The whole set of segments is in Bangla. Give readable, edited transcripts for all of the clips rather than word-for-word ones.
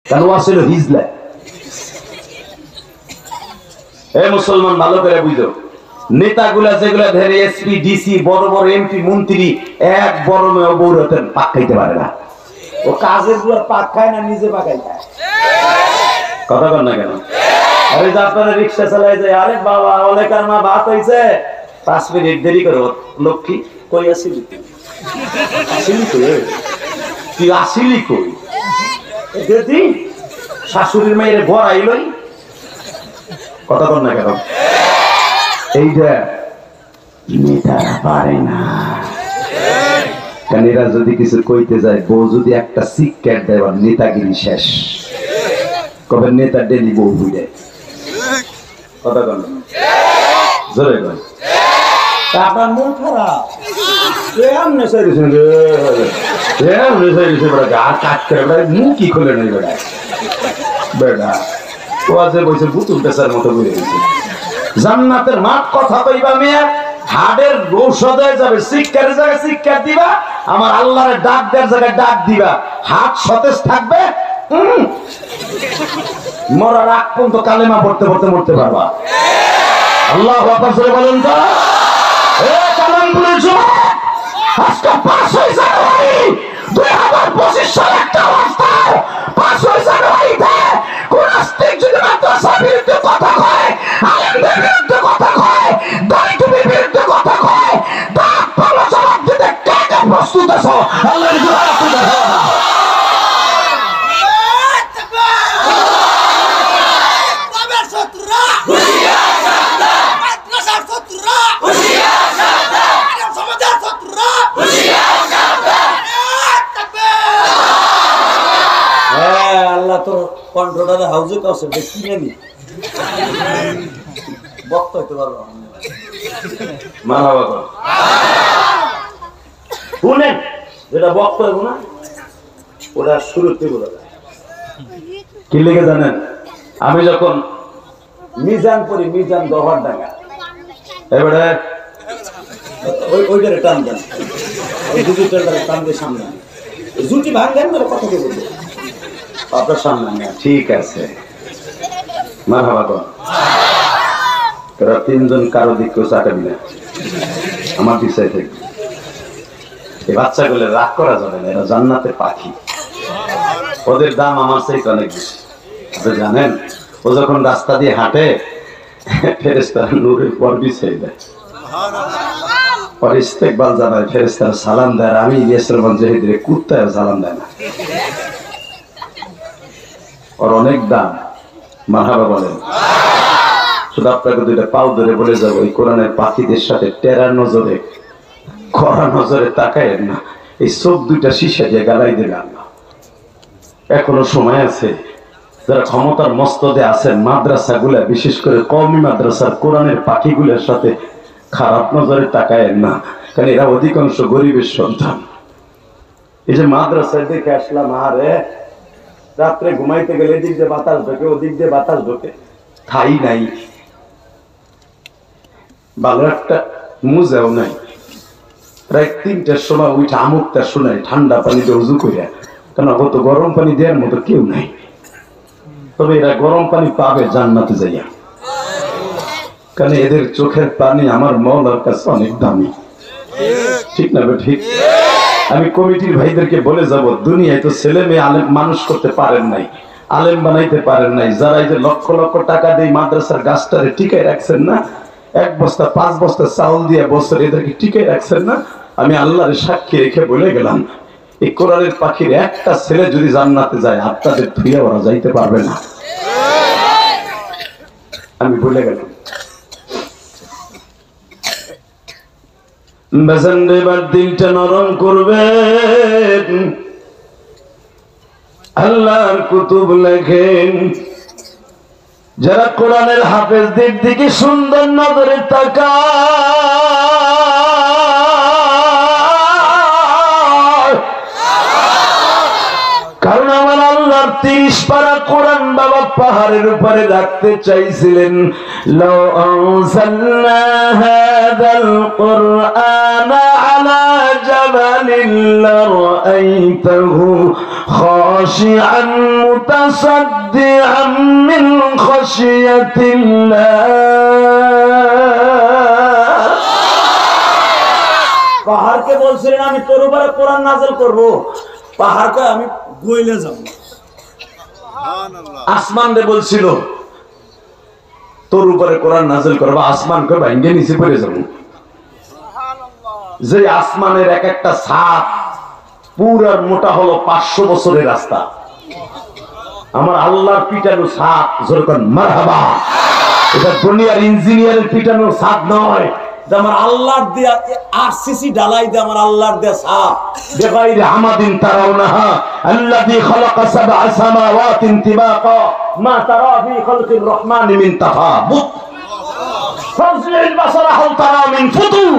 কেন আসলে হিজলা। এই মুসলমান ভালো করে বুঝো, নেতাগুলা যেগুলা ধরে এসপি ডিসি বড় বড় এমপি মন্ত্রী এক বড় মেয়ে বৌরতেন পাক খাইতে পারে না। ও কাজের গুলা পাক খায় না, নিজে পাকাই খায়। কথা বল না কেন? আরে যে আপনারা রিক্সা চালাই যায়, আরে বাবা অনেক আর মা ভাত হয়েছে 5 মিনিট দেরি করো। লক্ষ্মী কই আসিলি? আসিলি কই? তুই আসিলি কই? দিদি শাশুড়ির মেয়ের ঘর আইলই। কথা বল না কেন? এইটা নেতারা পারে না। কারণ এরা যদি কিছু কইতে যায়, বউ যদি একটা সিক্রেট দেয়, নেতাগিরি শেষ। কবে নেতা ডেলি বউ বুঝে। কথা বল জোরে বল। আপনার মন খারাপ, মুখই খোলে নাই বেড়া। বেড়া ও আছে বলছে বুতুল পেশার মতো বুঝে গেছে। জান্নাতের মাঠ কথা কইবা মেয়ে, হাড়ের ঔষধ হয়ে যাবে। শিক্ষার জায়গায় শিক্ষা দিবা, আমার আল্লাহর ডাক দেওয়ার জায়গায় ডাক দিবা। হাত সতেজ থাকবে, মরার আগ পর্যন্ত কালেমা পড়তে পড়তে মরতে পারবা। আল্লাহু আকবার জোরে বলেন তো। এ কালামপুরের যুবক, আজকে 5 জানুয়ারি 2025 সালে একটা অবস্থায় 5 জানুয়ারিতে কোন নাস্তিক যদি মাদ্রাসার বিরুদ্ধে কথা কয়, আলেমদের বিরুদ্ধে কথা কয়, দাড়ি টুপির বিরুদ্ধে কথা কয়, তার ভালো জবাব দিতে কে কে প্রস্তুত আছো? আল্লাহর জবাব দিতে হবে না। আল্লাহ তো কন্ট্রোলারে হাউজে কাছে দেখি নেনি বক্ত হইতে পারবো। মারহাবা শুনেন, যেটা বক্ত হইব না ওটা শুরুতে বলে যায়। কি লিখে জানেন? আমি যখন মিজান পড়ি, মিজান দহর ডাঙ্গা, এবারে ওইটারে টান দেন, ওই ডিজিটালটারে টান দিয়ে সামনে জুটি ভাঙেন না, কথা কে বলবো আপনার সামনে। ঠিক আছে, মারহাবা কর। তোরা 3 জন কারো দিক কেউ চাকাবি না, আমার বিষয় থেকে। এই বাচ্চাগুলো রাগ করা যাবে না, এরা জান্নাতের পাখি। ওদের দাম আমার চাইতে অনেক বেশি। আপনি জানেন, ও যখন রাস্তা দিয়ে হাঁটে, ফেরেশতারা নূরের পর বিছিয়ে দেয়, পরে ইস্তেকবাল জানায়, ফেরেশতারা সালাম দেয়। আমি ইলিয়াসের মঞ্জেহিদের কুত্তায় সালাম দেয় না। ওর অনেক দাম। মারহাবা বলেন। শুধু আপনাকে 2টা পাও ধরে বলে যাবো, এই কোরআনের পাখিদের সাথে টেরা নজরে, কড়া নজরে তাকায় না। এই চোখ 2টা শীশা দিয়ে গালাই দেবে আল্লাহ। এখনো সময় আছে। যারা ক্ষমতার মস্তদে আছেন, মাদ্রাসা গুলা, বিশেষ করে কওমি মাদ্রাসার কোরআনের পাখিগুলোর সাথে খারাপ নজরে তাকায় না, কারণ এরা অধিকাংশ গরিবের সন্তান। এই যে মাদ্রাসায় দেখে আসলাম, আরে রাত্রে ঘুমাইতে গেলে এদিক দিয়ে বাতাস ঢোকে, ওদিক দিয়ে বাতাস ঢোকে, ঠাই নাই, ভালো একটা মুজাও নাই। প্রায় 3টার সময় উঠে আমুকটা শোনায় ঠান্ডা পানিতে উজু করে, কেন কত গরম পানি দেওয়ার মতো কেউ নাই। তবে এরা গরম পানি পাবে জান্নাতে যাইয়া, কারণ এদের চোখের পানি আমার মওলার কাছে অনেক দামি। ঠিক না? ঠিক। আমি কমিটির ভাইদেরকে বলে যাব, দুনিয়ায় তো ছেলে মেয়ে আলেম মানুষ করতে পারেন নাই, আলেম বানাইতে পারেন নাই। যারা এই যে লক্ষ লক্ষ টাকা দিয়ে মাদ্রাসার গাছটারে টিকাই রাখছেন না, 1 বস্তা 5 বস্তা চাউল দিয়ে বছর এদেরকে টিকাই রাখছেন না, আমি আল্লাহর সাক্ষী রেখে বলে গেলাম, এই কোরআনের পাখির একটা ছেলে যদি জান্নাতে যায়, আপনাদের ধুয়ে ওরা যাইতে পারবে না। আমি বলে গেলাম। এবার দিলটা নরম করবেন। আল্লাহর কুতুব লেখেন, যারা কোরআনের হাফেজদের দিকে সুন্দর নজরে তাকায়, কারণ আমার আল্লাহর 30 পারা কোরআন বাবা পাহাড়ের উপরে রাখতে চাইছিলেন। লাউ আনজালনা হাযাল কুরআনা আলা جبل لرأيته خاشعا متصدعا من خشية الله পাহাড়কে বলছিলেন আমি তোর উপরে কোরআন নাযিল করব পাহাড়কে আমি গইলে যাব সুবহানাল্লাহ আসমানকে বলছিল তোর উপরে কোরআন নাযিল করব আসমানকে ভাঙে নিচে পড়ে যাব সুবহানাল্লাহ যে আসমানের এক একটা ছাদ পুরো মোটা হলো 500 বছরের রাস্তা আমার আল্লাহর পিটানো ছাদ যেরকম মারহাবা এটা দুনিয়ার ইঞ্জিনিয়ারের পিটানো ছাদ নয় আমার আল্লাহর দেয়া আরসিসি ঢালাই দে আমার আল্লাহর দেয়া ছাদ বেগাইরে হামাদিন তারাউনাহা আল্লাযী খালাকা সাবআ সামাওয়াতিন তিবাকা মা তারা ফি খালকির রহমানি মিন তাফাবুত ফাজলিল বাসারা হাল তারা মিন ফুতুর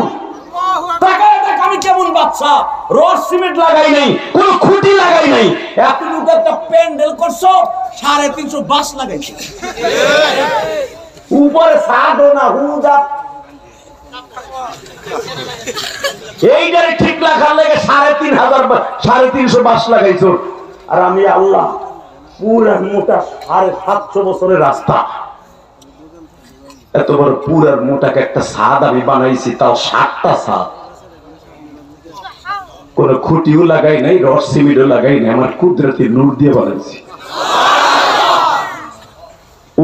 তাকায় দেখ আমি কেমন বাচ্চা রড সিমেন্ট লাগাই নাই কোনো খুঁটি লাগাই নাই এতটুকু একটা প্যান্ডেল করছো 350 বাস লাগাইছো উপরে ছাদও না হুদা এইটারে ঠিক রাখার লাগে 350 বাস লাগাইছো আর আমি আল্লাহ পুরা মোটা 750 বছরের রাস্তা এত বড় পুরার মোটাকে একটা ছাদ আমি বানাইছি তাও 7টা ছাদ কোন খুঁটিও লাগাই নাই রড সিমেন্টও লাগাই নাই আমার কুদরতি নূর দিয়ে বানাইছি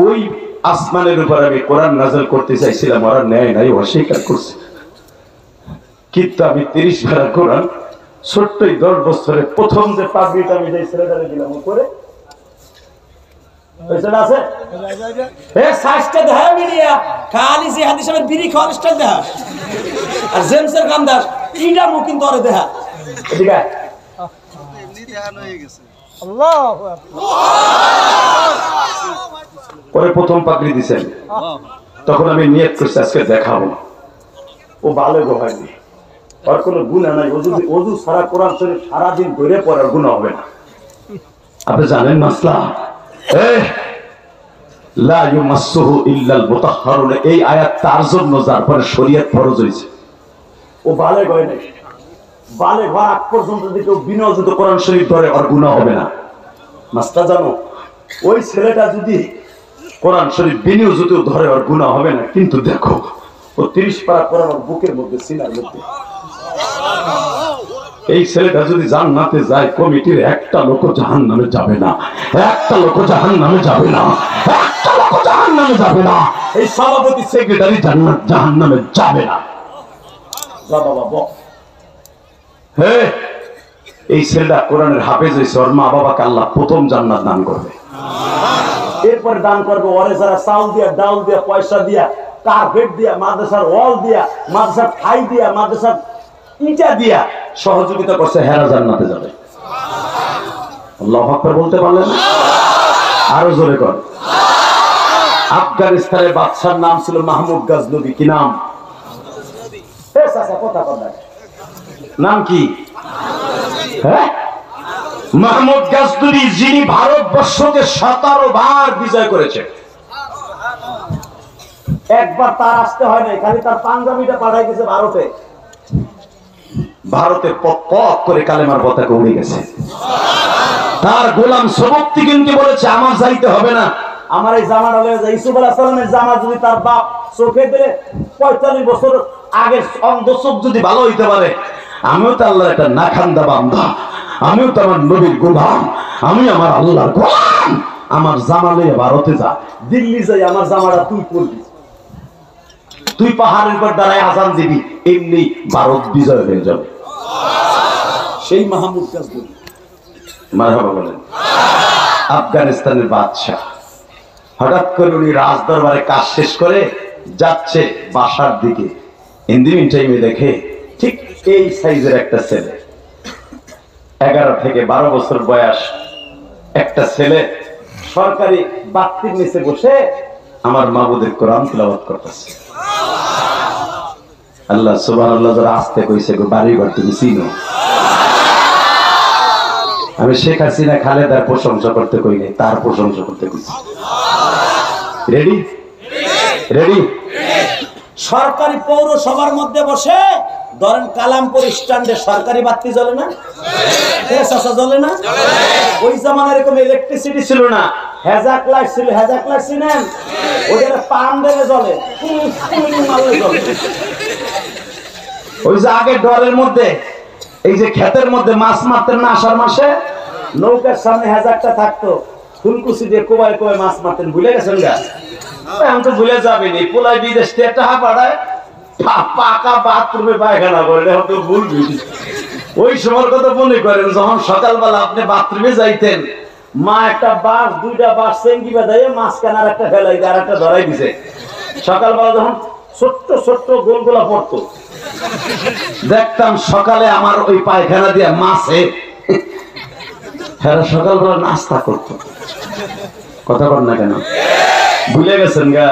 ওই আসমানের উপর আমি কোরআন নাযিল করতে চাইছিলাম ওরা নেয় নাই অস্বীকার করছে কিন্তু আমি 30 পারা কোরআন ছোট্টই 10 বছরে প্রথম যে পাগড়িটা আমি যে ছেলেটারে দিলাম উপরে পয়সা আছে এ সাইজটা দেখা মিলিয়া খালি যে হাদিস আমার বিড়ি খাওয়ার স্টাইল দেখা আর জেমসের গান্দার ইটা মুকিন ধরে দেখা ঠিক আছে এমনি দেখানো হয়ে গেছে আল্লাহু আকবার পরে প্রথম পাগড়ি দিবেন তখন আমি নিয়ত করছি আজকে দেখাবো ও ভালো হয়নি আর কোনো গুনাহ নাই ওযু সারা কোরআন শরীফ সারা দিন ধরে পড়ার গুনাহ হবে না আপনি জানেন মাসলা লা ইউমাসসুহু ইল্লাল মুতাহহারুন এই আয়াত তার জন্য যার পরে শরীয়ত ফরজ হইছে ও বালেগ হয় না বালেগ হওয়ার আগ পর্যন্ত যদি কেউ বিনা ওযুতে কোরআন শরীফ ধরে আর গুনাহ হবে না মাসলা জানো ওই ছেলেটা যদি কোরআন শরীফ বিনা ওযুতে ধরে আর গুনাহ হবে না কিন্তু দেখো ও 30 পারা কোরআন ওর বুকের মধ্যে সিনার মধ্যে এই ছেলেটা যদি জান্নাতে যায় কমিটির একটা লোক জাহান্নামে যাবে না একটা লোক জাহান্নামে যাবে না একটা লোক জাহান্নামে যাবে না এই সভাপতি সেক্রেটারি জাহান্নামে যাবে না যা বাবা বল হে এই ছেলেটা কোরআনের হাফেজ হইছে ওর মা বাবাকে আল্লাহ প্রথম জান্নাত দান করবে এরপর দান করবে ওরে যারা চাউল দিয়া ডাউল দিয়া পয়সা দিয়া কার্পেট দিয়া মাদ্রাসার ওয়াল দিয়া মাদ্রাসার ঠাই দিয়া মাদ্রাসার ইটা দিয়া সহযোগিতা করছে হেরা জান্নাতে যাবে আল্লাহু আকবার বলতে পারলেন আরো জোরে কর আফগানিস্তানের বাদশার নাম ছিল মাহমুদ গজনবী কি নাম এ চাচা কথা বলেন নাম কি হ্যাঁ মাহমুদ গজনবী যিনি ভারতবর্ষকে 17 বার বিজয় করেছে একবার তার আসতে হয় নাই খালি তার পাঞ্জাবিটা পাঠাই গেছে ভারতে পপ করে কালেমার পতাকা উড়ে গেছে তার গোলাম সবক্তি কিন্তু বলেছে আমার যাইতে হবে না আমার এই জামাটা লয়ে যায় ইউসুফ আলাইহিস সালামের জামা যদি তার বাপ চোখে দিলে 45 বছর আগের অন্ধ চোখ যদি ভালো হইতে পারে আমিও তো আল্লাহর একটা নাখান্দা বান্দা আমিও তো আমার নবীর গোলাম আমি আমার আল্লাহর গোলাম আমার জামা লয়ে ভারতে যা দিল্লি যাই আমার জামাটা তুই পরবি তুই পাহাড়ের উপর দাঁড়ায় আজান দিবি এমনি ভারত বিজয় হয়ে যাবে সেই মাহমুদ গজনবী মারহাবা বলেন আফগানিস্তানের বাদশা হঠাৎ করে উনি রাজদরবারে কাজ শেষ করে যাচ্ছে বাসার দিকে ইন্দিমিন টাইমে দেখে ঠিক এই সাইজের একটা ছেলে 11 থেকে 12 বছর বয়স একটা ছেলে সরকারি বাতির নিচে বসে আমার মাবুদের কোরআন তিলাওয়াত করতেছে আল্লাহ সুবহানাল্লাহ যারা আসতে কইছে গো বাড়ি ঘর তুমি চিনো আমি শেখ হাসিনা খালেদার প্রশংসা করতে কই নাই তার প্রশংসা করতে কইছি রেডি রেডি সরকারি পৌরসভার মধ্যে বসে ধরেন কালামপুর স্ট্যান্ডে সরকারি বাতি জ্বলে না, জ্বলে না? ওই জামানায় এরকম ইলেকট্রিসিটি ছিল না, হ্যাজাক লাইট ছিল। হ্যাজাক লাইট ছিলেন, ওটা পাম দেবে জ্বলে, মারলে জ্বলে। ওই যে আগে ডরের মধ্যে এই যে ক্ষেতের মধ্যে মাছ মারতেন না, আষাঢ় মাসে নৌকার সামনে হ্যাজাকটা থাকতো, ফুলকুচি দিয়ে কোবায় কোবায় মাছ মারতেন। ভুলে গেছেন গা? আমি তো ভুলে যাবেনি, পোলাই বিদেশ থেকে টাকা পাঠায়, পাকা বাথরুমে পায়খানা করে, তো ভুলবি। ওই সময়ের কথা মনে করেন, যখন সকালবেলা আপনি বাথরুমে যাইতেন, মা একটা বাঁশ, দুইটা বাঁশ চেঙ্গি বাঁধাইয়ে মাঝখানে আর একটা ফেলাই দিয়ে আর একটা ধরাই দিছে। সকালবেলা যখন ছোট্ট ছোট্ট গোলগোলা পড়তো, দেখতাম সকালে আমার ওই পায়খানা দিয়ে মাছে সকালবেলা নাস্তা করতো। কথা বল না কেন? ভুলে গেছেন গা?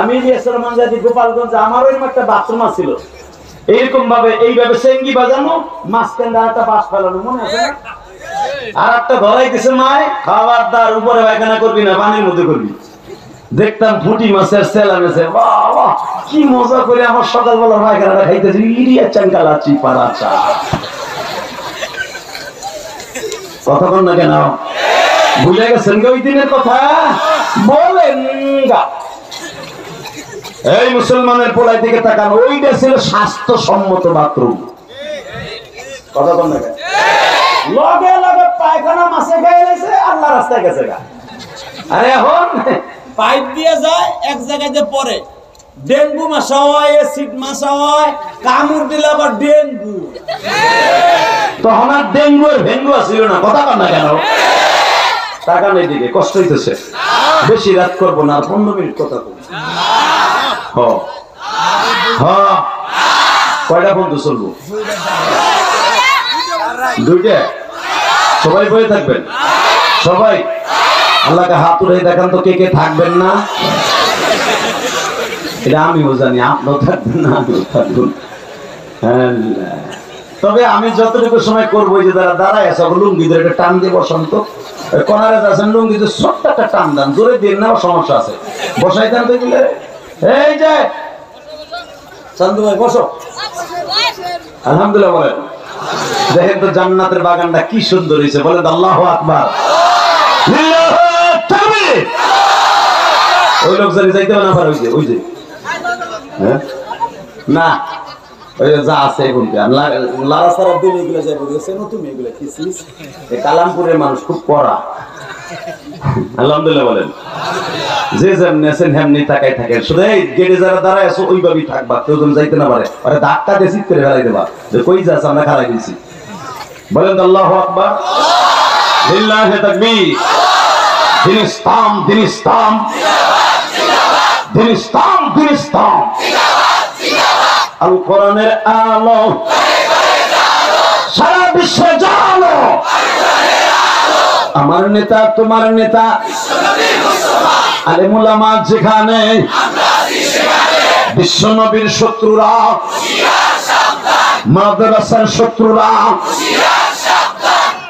আমি গিয়েছিলাম গোপালগঞ্জ, আমার ওই একটা বাথরুম ছিল, এইরকম ভাবে এইভাবে চেঙ্গি বাজানো, মাঝখানে আর একটা বাঁশ ফেলানো, মনে আছে? আর একটা ধরাই দিছে মায়, খাবার দার উপরে পায়খানা করবি না, পানির মধ্যে করবি। দেখতাম ফুটি মাছের সেলা মেছে, বাবা কি মজা করে আমার সকালবেলা পায়খানাটা খাইতেছি, ইরিয়া চাঙ্কালাচি পারাচা। কথা বল না কেন? ভুলে গেছেন গা ওই দিনের কথা? বলেন গা। এই মুসলমানের পোলাই দিকে তাকান, ওইটা ছিল স্বাস্থ্যসম্মত বাথরুম। কথা বল না কেন? লগে লগে পায়খানা মাছে খেয়ে গেছে, আল্লাহ রাস্তায় গেছে গা। আরে এখন পাইপ দিয়ে যায়, এক জায়গায় যে পরে ডেঙ্গু মশা হয়, অ্যাসিড মশা হয়, কামড় দিলে আবার ডেঙ্গু। তখন আর ডেঙ্গু আর ভেঙ্গু ছিল না। কথা বল না কেন? টাকা নেই দিকে কষ্ট হইতেছে, বেশি রাত করবো না, আর 15 মিনিট কথা বলবো। কয়টা বন্ধু চলবো? দুইটা। সবাই বয়ে থাকবেন, সবাই আল্লাহকে হাত উঠে দেখান তো কে কে থাকবেন না। এটা আমিও জানি, আপনিও থাকবেন না, আমিও থাকবেন। তবে আমি যতটুকু সময় করবো, যে যারা দাঁড়ায় আছে লুঙ্গি ধরে একটা টান দিয়ে বসন্ত, কোনারে আছেন লুঙ্গি দিয়ে ছোট্ট একটা টান দেন, জোরে দিন না, সমস্যা আছে, বসাই দেন তো। এই যে চান্দু ভাই বসো। আলহামদুলিল্লাহ বলেন। দেখেন তো জান্নাতের বাগানটা কি সুন্দর হয়েছে, বলেন আল্লাহু আকবার। ওই লোক জানি যাইতে না পারে, ওই যে না, ওই যা আছে কালামপুরের মানুষ খুব কড়া। আলহামদুলিল্লাহ বলেন। যে যেমনি আছেন হেমনি তাকাই থাকেন, শুধু এই গেটে যারা দাঁড়ায় আছো ওইভাবেই থাকবা, কেউ যেন যাইতে না পারে। আরে ধাক্কা দিয়ে চিৎ করে ফেলাই দেবা, যে কই যাচ্ছে আমরা খারাই দিয়েছি। বলেন আল্লাহু আকবার, লিল্লাহি তাকবীর। দিন ইসলাম, দিন ইসলাম, দিন ইসলাম, দিন ইসলাম। আল কোরআনের আলো সারা বিশ্বে জানো, আমার নেতা তোমার নেতা আলেম উলামা যেখানে, বিশ্ব নবীর শত্রুরা, মাদ্রাসার শত্রুরা,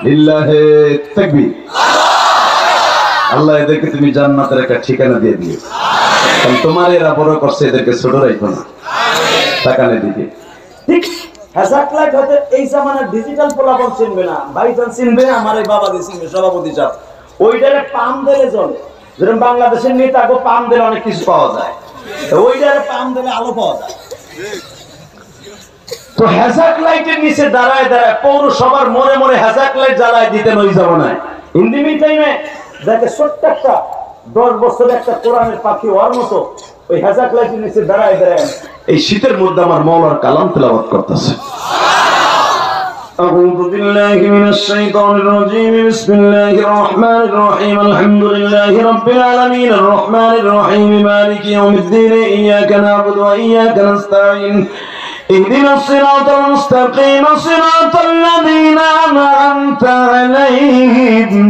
লিল্লাহি তাকবীর। আল্লাহ এদেরকে তুমি জান্নাতের একটা ঠিকানা দিয়ে দিও, কারণ তোমার এরা বড় করছে, এদেরকে ছোট রাখো না। তাকানে দিকে ঠিক হ্যাজাক লাইট হতে এই জামানার ডিজিটাল পোলাপন চিনবে না, ভাইজান চিনবে, আমার এই বাবা দিয়ে চিনবে, সভাপতি সাহেব। ওইটারে পাম দিলে জ্বলে, যেরকম বাংলাদেশের নেতাকে পাম দিলে অনেক কিছু পাওয়া যায়, ওইটারে পাম দিলে আলো পাওয়া যায়। তো হ্যাজাক লাইটের নিচে দাঁড়ায় দাঁড়ায় পৌরসভার মোড়ে মোড়ে হ্যাজাক লাইট জ্বালায় দিতেন ওই জামানায়। ইন্দিমি টাইমে দেখে ছোট্ট একটা 10 বছরের একটা কোরআনের পাখি ওর মতো ওই হ্যাজাক লাইটের নিচে দাঁড়ায় দাঁড়ায় এই শীতের মধ্যে আমার মওলার কালাম তেলাওয়াত করতেছে। أعوذ بالله من الشيطان الرجيم بسم الله الرحمن الرحيم الحمد لله رب العالمين الرحمن الرحيم مالك يوم الدين إياك نعبد وإياك نستعين اهدنا الصراط المستقيم صراط الذين أنعمت عليهم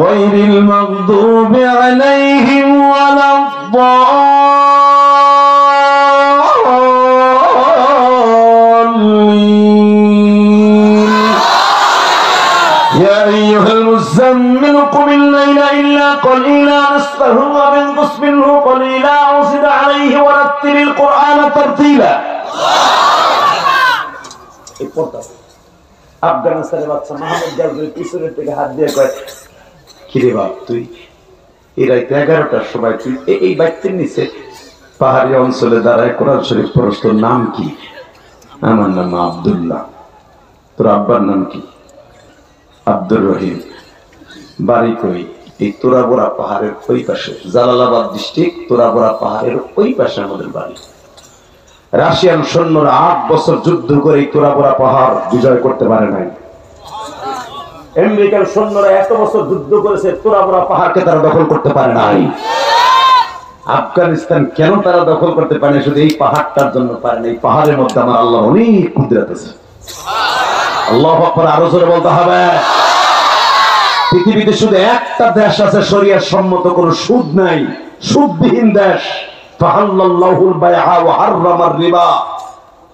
غير المغضوب عليهم ولا الضالين يا أيها المسلمون نزل قم الليل إلا قليلا نصفه أو انقص منه قليلا أو زد عليه ورتل القرآن ترتيلا আফগানিস্তানের বাচ্চা মাহমুদ গাজীর পিছনের থেকে হাত দিয়ে কয় কিরে বাপ তুই এই রাত 11টার সময় তুই এই বাইতের নিচে পাহাড়ি অঞ্চলে দাঁড়ায় কোরআন শরীফ পড়স, তোর নাম কি? আমার নাম আব্দুল্লাহ। তোর আব্বার নাম কি? আব্দুর রহিম। বাড়ি কই? এই তোরাবোরা পাহাড়ের ওই পাশে, জালালাবাদ ডিস্ট্রিক্ট তোরাবোরা পাহাড়ের ওই পাশে আমাদের বাড়ি। রাশিয়ান সৈন্যরা 8 বছর যুদ্ধ করে এই তোরাবোরা পাহাড় বিজয় করতে পারে নাই। আমেরিকার সৈন্যরা এত বছর যুদ্ধ করেছে, তোরাবোরা পাহাড়কে তারা দখল করতে পারে নাই। আফগানিস্তান কেন তারা দখল করতে পারে? শুধু এই পাহাড়টার জন্য পারে না। এই পাহাড়ের মধ্যে আমার আল্লাহ অনেক কুদরত আছে। আল্লাহু আকবার, আরো জোরে বলতে হবে। পৃথিবীতে শুধু একটা দেশ আছে শরিয়াত সম্মত কোন সুদ নাই, সুদবিহীন দেশ। ফাহাল্লাল্লাহুল বাইআ ওয়া হাররামার রিবা,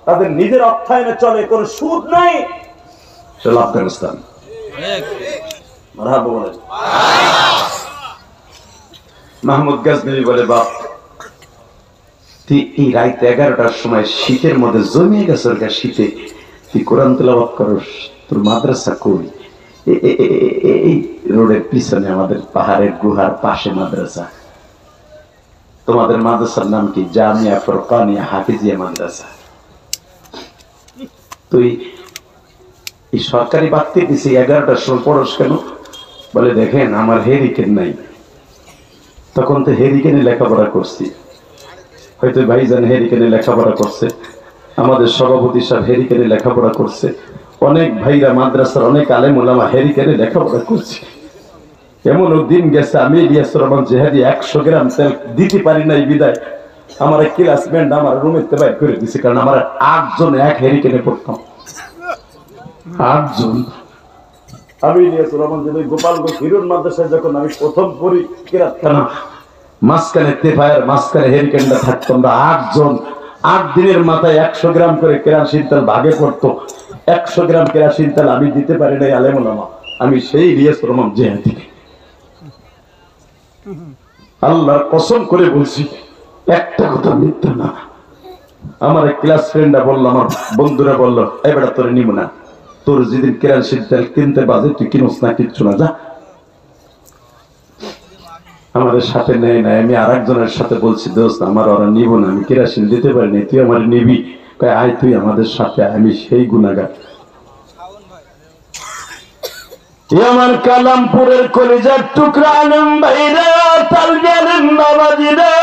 তাদের নিজের অর্থায়নে চলে, কোন সুদ নাই। সেটা আফগানিস্তান। মারহাবা বলেন। মাহমুদ গাজনবী বলে, বাপ তুই এই রাত 11টার সময় শীতের মধ্যে জমিয়ে গেছে, শীতে তুই কোরআন তেলাওয়াত করস, তোর মাদ্রাসা কই? এই রোডের পিছনে আমাদের পাহাড়ের গুহার পাশে মাদ্রাসা। তোমাদের মাদ্রাসার নাম কি? জামিয়া ফুরকানিয়া হাফিজিয়া মাদ্রাসা। তুই এই সরকারি বাতি দিছি 11টার সময় পড়স কেন? বলে দেখেন আমার হেরিকেন নাই। তখন তো হেরিকেনে লেখাপড়া করছি, হয়তো ভাইজান হেরিকেনে লেখাপড়া করছে, আমাদের সভাপতি সাহেব হেরিকেনে লেখাপড়া করছে, অনেক ভাইরা মাদ্রাসার অনেক আলেম ওলামা হেরিকেনে লেখাপড়া করছে। এমনও দিন গেছে আমি ইলিয়াসুর রহমান জেহাদি 100 গ্রাম তেল দিতে পারি নাই, বিদায় আমার ক্লাসমেট আমার রুমে বাইর করে দিছে, কারণ আমার 8 জন এক হেরিকেনে পড়তাম। 8 জন। আমি ইলিয়াসুর রহমান জেহাদি গোপালগঞ্জ হিরোন মাদ্রাসায় যখন আমি প্রথম পড়ি কিরাতখানা, মাঝখানে তেফায়ের মাঝখানে হেরিকেনটা থাকতো, আমরা 8 জন। 8 দিনের মাথায় 100 গ্রাম করে কেরাসিন তেল ভাগে পড়তো। 100 গ্রাম কেরাসিন তেল আমি দিতে পারি নাই আলেম ওলামা, আমি সেই ইলিয়াসুর রহমান জেহাদি। আল্লাহর কসম করে বলছি, একটা কথা মিথ্যা না। আমার ক্লাস ফ্রেন্ডরা বললো, আমার বন্ধুরা বললো, এই বেটা তোরে নিব না, তোর যেদিন কেরাসিন তেল কিনতে বাজে তুই কিনোস না, কিচ্ছু না, যা। আমাদের সাথে নেয় না। আমি আরেকজনের সাথে বলছি, দোস্ত আমার ওরা নিব না, আমি কেরাসিন দিতে পারিনি, তুই আমার নিবি? আয় তুই আমাদের সাথে। আমি সেই গুনাহগার। আমার কালামপুরের কলিজার টুকরা আলম ভাইরা, তালগালেন বাবাজিরা,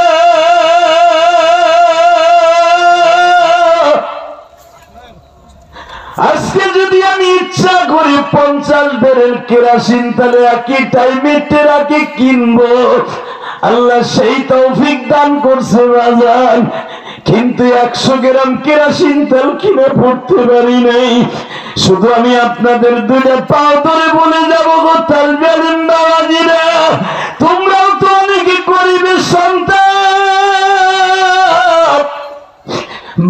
আজকে যদি আমি ইচ্ছা করি 50 বেরেল কেরাসিন তাহলে একই টাইমে টেরাকে কিনবো, আল্লাহ সেই তৌফিক দান করছে বাজান। কিন্তু 100 গ্রাম কেরাসিন তেল কিনে পড়তে পারি নাই। শুধু আমি আপনাদের দুইটা পাও ধরে বলে যাবো, গো তালগালেন বাবাজিরা, তোমরাও তো অনেকে গরিবের সন্তান।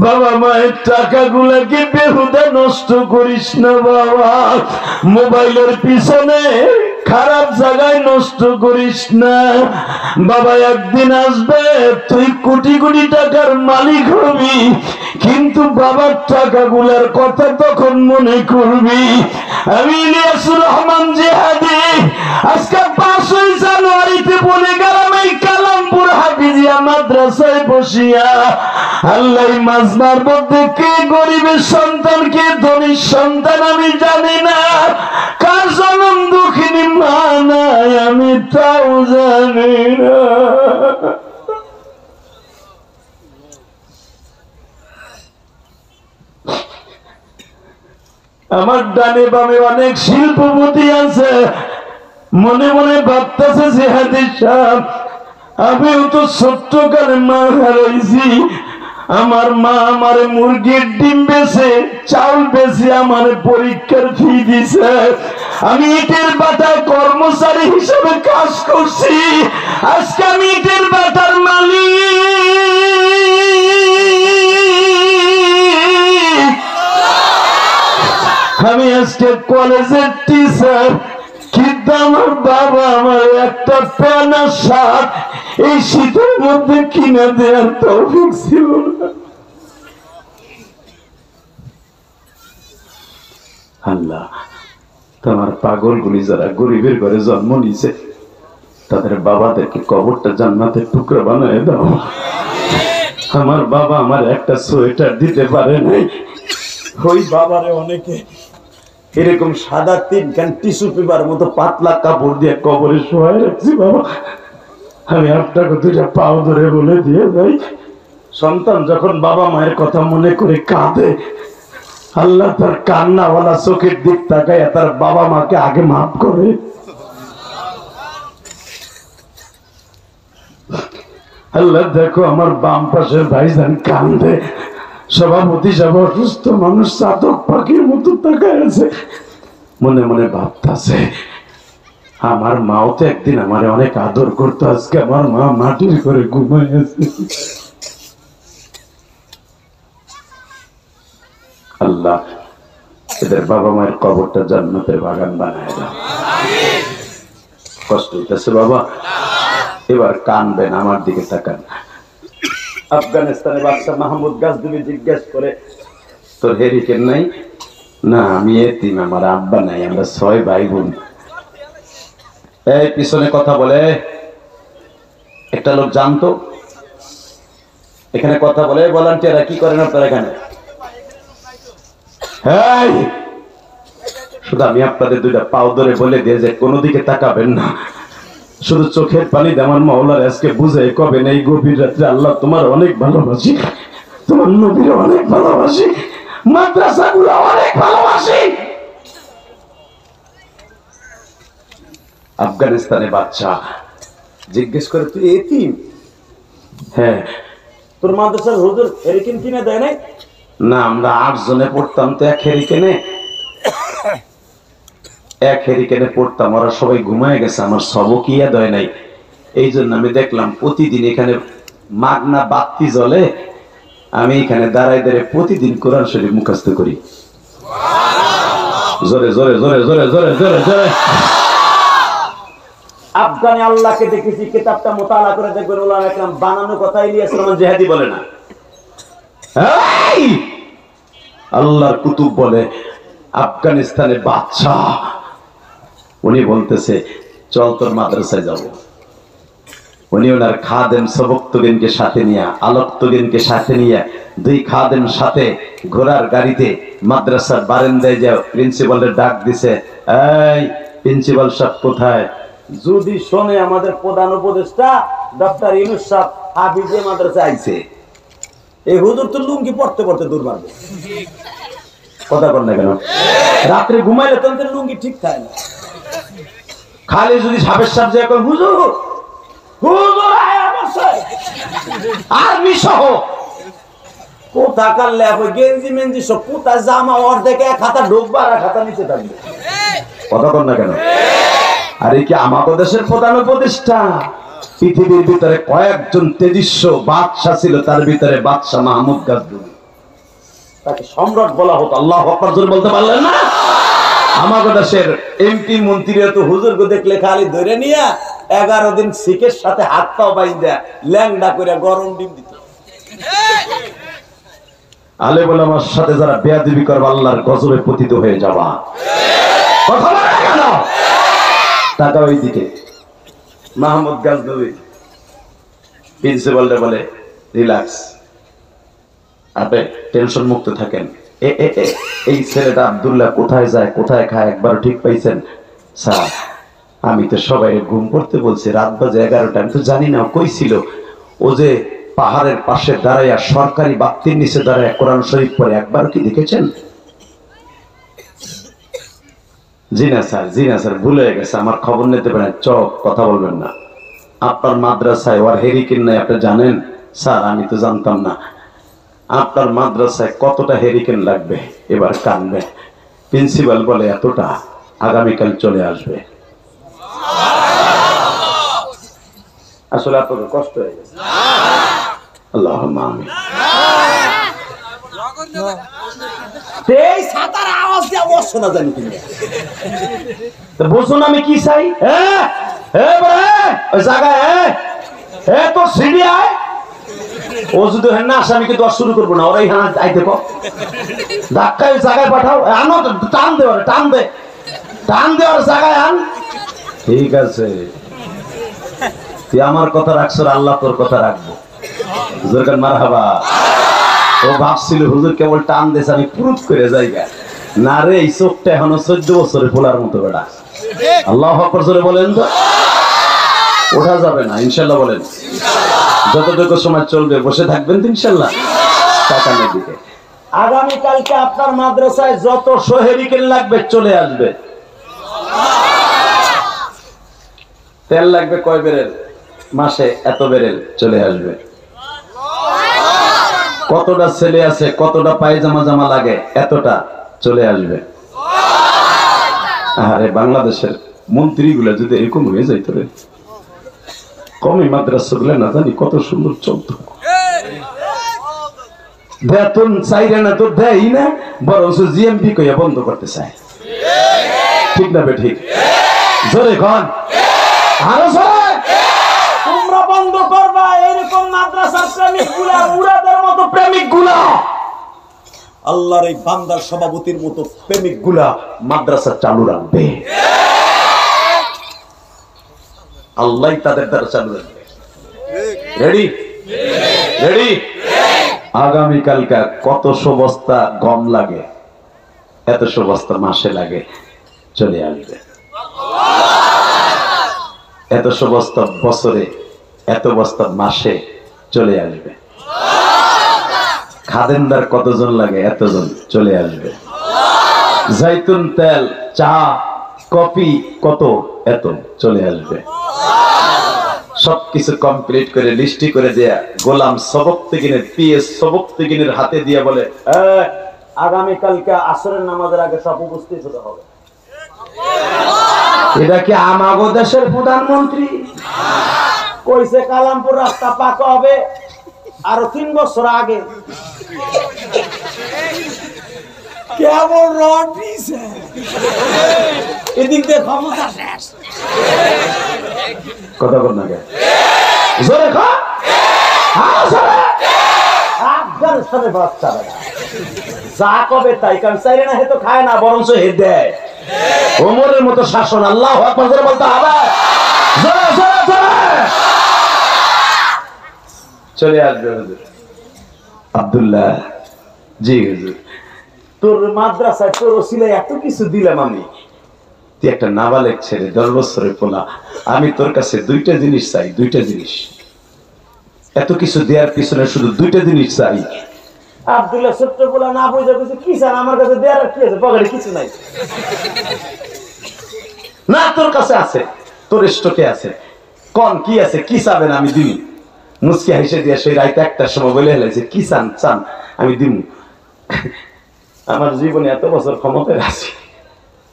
বাবা মায়ের টাকাগুলোকে বেহুদা নষ্ট করিস না বাবা, মোবাইলের পিছনে খারাপ জায়গায় নষ্ট করিস না বাবা। একদিন আসবে তুই কোটি কোটি টাকার মালিক হবি, কিন্তু বাবার টাকাগুলোর কথা তখন মনে করবি। আমি ইলিয়াসুর রহমান জেহাদি আজকে 5 জানুয়ারিতে বলে গেলাম, এই কালামপুর হাফিজিয়া মাদ্রাসায় বসিয়া, আল্লাহ মাজমার মধ্যে কে গরিবের সন্তান কে ধনীর সন্তান আমি জানি না, কার জনম দুঃখিনী মা নাই আমি তাও জানি না। আমার ডানে বামে অনেক শিল্পপতি আছে, মনে মনে ভাবতেছে জেহাদি সাহেব, আমিও তো ছোট্ট কালে মা হারাইছি। আমার মা আমারে মুরগির ডিম বেচে চাউল বেচে আমার পরীক্ষার ফি দিছে। আমি ইটের বাটার কর্মচারী হিসেবে কাজ করছি, আজকে আমি ইটের বাটার মালিক। আমি আজকে কলেজের টিচার, কিন্তু আমার বাবা আমার একটা প্যানা শার্ট এই শীতের মধ্যে কিনে দেওয়ার তৌফিক ছিল না। আল্লাহ, তোমার পাগলগুলি যারা গরিবের ঘরে জন্ম নিয়েছে তাদের বাবাদেরকে কবরটা জান্নাতের টুকরা বানিয়ে দাও। আমার বাবা আমার একটা সোয়েটার দিতে পারে নাই, ওই বাবারে অনেকে এরকম সাদা 3 টিস্যু পেপার মতো পাতলা কাপড় দিয়ে কবরে শোয়াই রাখছি। বাবা, আমি আপনাকে 2টা পাও ধরে বলে দিয়ে যাই, সন্তান যখন বাবা মায়ের কথা মনে করে কাঁদে, আল্লাহ তার কান্নাওয়ালা চোখের দিক তাকায় তার বাবা মাকে আগে মাফ করে। আল্লাহ দেখো আমার বাম পাশের ভাইজান কান্দে, সভাপতি সাহেব অসুস্থ মানুষ চাতক পাখির মতো তাকায় আছে, মনে মনে ভাবতেছে আমার মাও তো একদিন আমার অনেক আদর করতো, আজকে আমার মা মাটির করে ঘুমায় আছে। আল্লাহ এদের বাবা মায়ের কবরটা জান্নাতের বাগান বানায় দাও। কষ্ট হইতেছে বাবা, এবার কানবেন, আমার দিকে তাকান। আফগানিস্তানের বাদশা মাহমুদ গাজনবী জিজ্ঞেস করে, তোর হেরিকেন নাই? না, আমি এতিম, আমার আব্বা নাই, আমরা 6 ভাই বোন। এই পিছনে কথা বলে একটা লোক জানতো, এখানে কথা বলে ভলান্টিয়াররা কি করেন আপনারা এখানে? শুধু আমি আপনাদের 2টা পাও ধরে বলে দিয়ে যে কোনো দিকে তাকাবেন না, শুধু চোখের পানি দিয়ে আমার মাওলার আজকে বুঝে কবে এই গভীর রাত্রে আল্লাহ তোমার অনেক ভালোবাসি, তোমার নবীর অনেক ভালোবাসি, মাদ্রাসাগুলো অনেক ভালোবাসি। আফগানিস্তানে বাচ্চা জিজ্ঞেস করে, তুই এতিম? হ্যাঁ। তোর মাদ্রাসার হুজুর হেরিকেন কিনে দেয় নাই? না, আমরা 8 জনে পড়তাম তো এক হেরিকেনে পড়তাম, ওরা সবাই ঘুমায় গেছে, আমার সবক ইয়া দেয় নাই। এই জন্য আমি দেখলাম প্রতিদিন এখানে মাগনা বাতি জ্বলে, আমি এখানে দাঁড়ায় দাঁড়িয়ে প্রতিদিন কোরআন শরীফ মুখস্থ করি। জোরে জোরে জোরে জোরে জোরে জোরে জোরে। আফগানে আল্লাহকে দেখেছি, কিতাবটা মোতালা করে দেখবেন ওলামা একরাম বানানো কথা ইলিয়াস রহমান জিহাদি বলে না। আল্লাহর কুতুব বলে আফগানিস্তানের বাদশা, উনি বলতেছে চল তোর মাদ্রাসায় যাব। উনি ওনার খাদেম সবক্তগিনকে সাথে নিয়ে, আলোক্তগিনকে সাথে নিয়ে, 2 খাদেম সাথে ঘোড়ার গাড়িতে মাদ্রাসার বারান্দায় যাও, প্রিন্সিপালের ডাক দিছে, এই প্রিন্সিপাল সাহেব কোথায়? যদি শোনে আমাদের প্রধান উপদেষ্টা ডক্টর ইউনূস সাহেব হাফিজে মাদ্রাসায় আইছে, এই হুজুর তো লুঙ্গি পড়তে পড়তে দূর মারবে। কথা বল না কেন? রাত্রে ঘুমাইলে তো লুঙ্গি ঠিক থাকে না। খালি যদি সাপের সাপ যে হুজুর হুজুর আয়া বসে আর্মি সহ কোথাকার ল্যাব গেঞ্জি মেঞ্জি সব কোথা জামা অর্ধেক এক হাতা ঢুকবে আর এক হাতা নিচে থাকবে। কথা বল না কেন? আরে কি আমাদের দেশের প্রধান উপদেষ্টা? পৃথিবীর ভিতরে কয়েকজন তেজস্ব বাদশা ছিল, তার ভিতরে বাদশা মাহমুদ গাজনবী, তাকে সম্রাট বলা হতো। আল্লাহু আকবার জোরে বলতে পারলেন না? আমাদের দেশের এমপি মন্ত্রীরা তো হুজুরকে দেখলে খালি ধরে নিয়ে 11 দিন শিখের সাথে হাত পাও বাইন্দা ল্যাংডা করে গরম ডিম দিত। আলেম ওলামার সাথে যারা বেয়াদবি করবে আল্লাহর গজবে পতিত হয়ে যাবা। কথা বলে না কেন? টাকা ওইদিকে মাহমুদ গাজনবী প্রিন্সিপালটা বলে, রিল্যাক্স, আপনি টেনশন মুক্ত থাকেন। এই ছেলেটা আব্দুল্লাহ কোথায় যায় কোথায় খায় একবার ঠিক পাইছেন? স্যার আমি তো সবাই ঘুম পড়তে বলছি, রাত বাজে 11টা, আমি তো জানি না কই ছিল। ও যে পাহাড়ের পাশে দাঁড়াইয়া সরকারি বাক্তির নিচে দাঁড়ায় কোরআন শরীফ পড়ে, একবার কি দেখেছেন? জি না স্যার, ভুলে গেছে, আমার খবর নিতে পারেন, চক কথা বলবেন না। আপনার মাদ্রাসায় ওর হেরিকেন নাই আপনি জানেন? স্যার আমি তো জানতাম না। আপনার মাদ্রাসায় কতটা হেরিকেন লাগবে? এবার কানবে। প্রিন্সিপাল বলে এতটা, আগামীকাল চলে আসবে। আসলে আপনাদের কষ্ট হয়ে গেছে। আল্লাহুম্মা আমিন। এই ছাতার আওয়াজ দিয়ে বসছো না জানি তুমি। তো বুঝুন আমি কি চাই? ওই জায়গায় তো সিঁড়ি আয়। ও যদি হ্যাঁ না আসামিকে দোয়া শুরু করবো না, ওরাই হ্যাঁ আইতে কো ধাক্কায় ওই জায়গায় পাঠাও, আনো টান দে, ওরে টান দে, টান দে ওর জায়গায় আন। ঠিক আছে, তুই আমার কথা রাখছ, আল্লাহ তোর কথা রাখবো। হুজুর কান মারহাবা। ও ভাবছিল হুজুর কেবল টান দেশ আমি প্রুফ করে জায়গা না রে, এই চোখটা এখনো 14 বছরে ফোলার মতো বেটা। আল্লাহু আকবার জোরে বলেন তো। ওঠা যাবে না ইনশাআল্লাহ বলেন। যতটুকু সময় চলবে বসে থাকবেন তো ইনশাআল্লাহ। টাকার দিকে আগামী কালকে আপনার মাদ্রাসায় যত শহীদিকের লাগবে চলে আসবে। তেল লাগবে কয় বেরেল? মাসে এত বেরেল চলে আসবে। কতটা ছেলে আছে, কতটা পায়জামা জামা লাগে, এতটা চলে আসবে। আরে বাংলাদেশের মন্ত্রীগুলা যদি এরকম হয়ে যাইতো রে, কমই মাদ্রাসাগুলো না জানি কত সুন্দর চলতো। বেতন চাইরে না তো দেয় না, বরং জিএমপি কইয়া বন্ধ করতে চায়। ঠিক না বে ঠিক? জোরে কন। আরো জোরে। তোমরা বন্ধ করবা এরকম মাদ্রাসার প্রেমিকগুলা, উড়াদের মতো প্রেমিকগুলা, আল্লাহর এই বান্দার সভাপতির মতো প্রেমিকগুলা মাদ্রাসা চালু রাখবে। আল্লাহ তাদের দ্বারা চালু রাখবে। Ready ready. আগামীকালকা কতশো বস্তা গম লাগে, এতশো বস্তা মাসে লাগে, চলে আসবে। এতশো বস্তা বছরে, এত বস্তা মাসে চলে আসবে। খাদেনদার কতজন লাগে, এতজন চলে আসবে। জাইতুন তেল, চা, কফি কত, এত চলে আসবে। সবকিছু কমপ্লিট করে লিস্টি করে দেয়া গোলাম সবকতেগিনের পিএস সবকতেগিনের হাতে দিয়া বলে, আগামী কালকে আসরের নামাজের আগে সব উপস্থিত হতে হবে। এটা কি আমাগো দেশের প্রধানমন্ত্রী? কইছে কালামপুর রাস্তা পাকা হবে আরো 3 বছর আগে। কেবল রড দিছে, এদিক দিয়ে ক্ষমতা শেষ। কথা বল না কে? জোরে খা। হ্যাঁ জোরে। আফগানিস্তানের বাচ্চা যা কবে তাই, কারণ চাইলে না হেতো খায় না, বরঞ্চ হে দেয়। ওমরের মতো শাসন। আল্লাহু আকবার জোরে বলতে হবে। জোরে জোরে জোরে। চলে আসবে হুজুর। আব্দুল্লাহ জি হুজুর, তোর মাদ্রাসায় তোর ওসিলায় এত কিছু দিলাম আমি। তুই একটা নাবালেক ছেলে, 10 বছরের পোলা, আমি তোর কাছে 2টা জিনিস চাই, 2টা জিনিস। এত কিছু দেওয়ার পিছনে শুধু 2টা জিনিস চাই। আব্দুল্লাহ ছোট্ট বলা না বুঝে বুঝে কি চান, আমার কাছে দেওয়ার আর কি আছে, পকেটে কিছু নাই। না তোর কাছে আছে, তোর স্টকে আছে, কোন কি আছে, কি চাবেন আমি দিই। মুচকি হেসে দিয়ে সেই রাইতে 1টার সময় বলে হেলেছে, কি চান চান আমি দিব। আমার জীবনে এত বছর ক্ষমতায় আছি,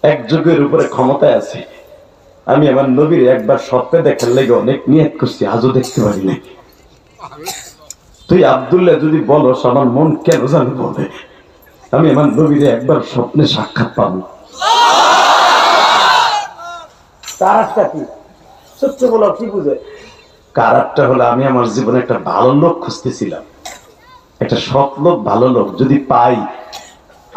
এক যুগের উপরে ক্ষমতায় আছি। আমি আমার নবীর একবার স্বপ্নে দেখার লেগে অনেক নিয়ত করছি, আজও দেখতে পারি না। তুই আব্দুল্লাহ যদি বলস, আমার মন কেন জানি বলে আমি আমার নবীর একবার স্বপ্নে সাক্ষাৎ পাবো। তারাটা কি ছোট্ট বলা কি বুঝে? কারারটা হলো, আমি আমার জীবনে একটা ভালো লোক খুঁজতেছিলাম, একটা সৎ লোক, ভালো লোক যদি পাই,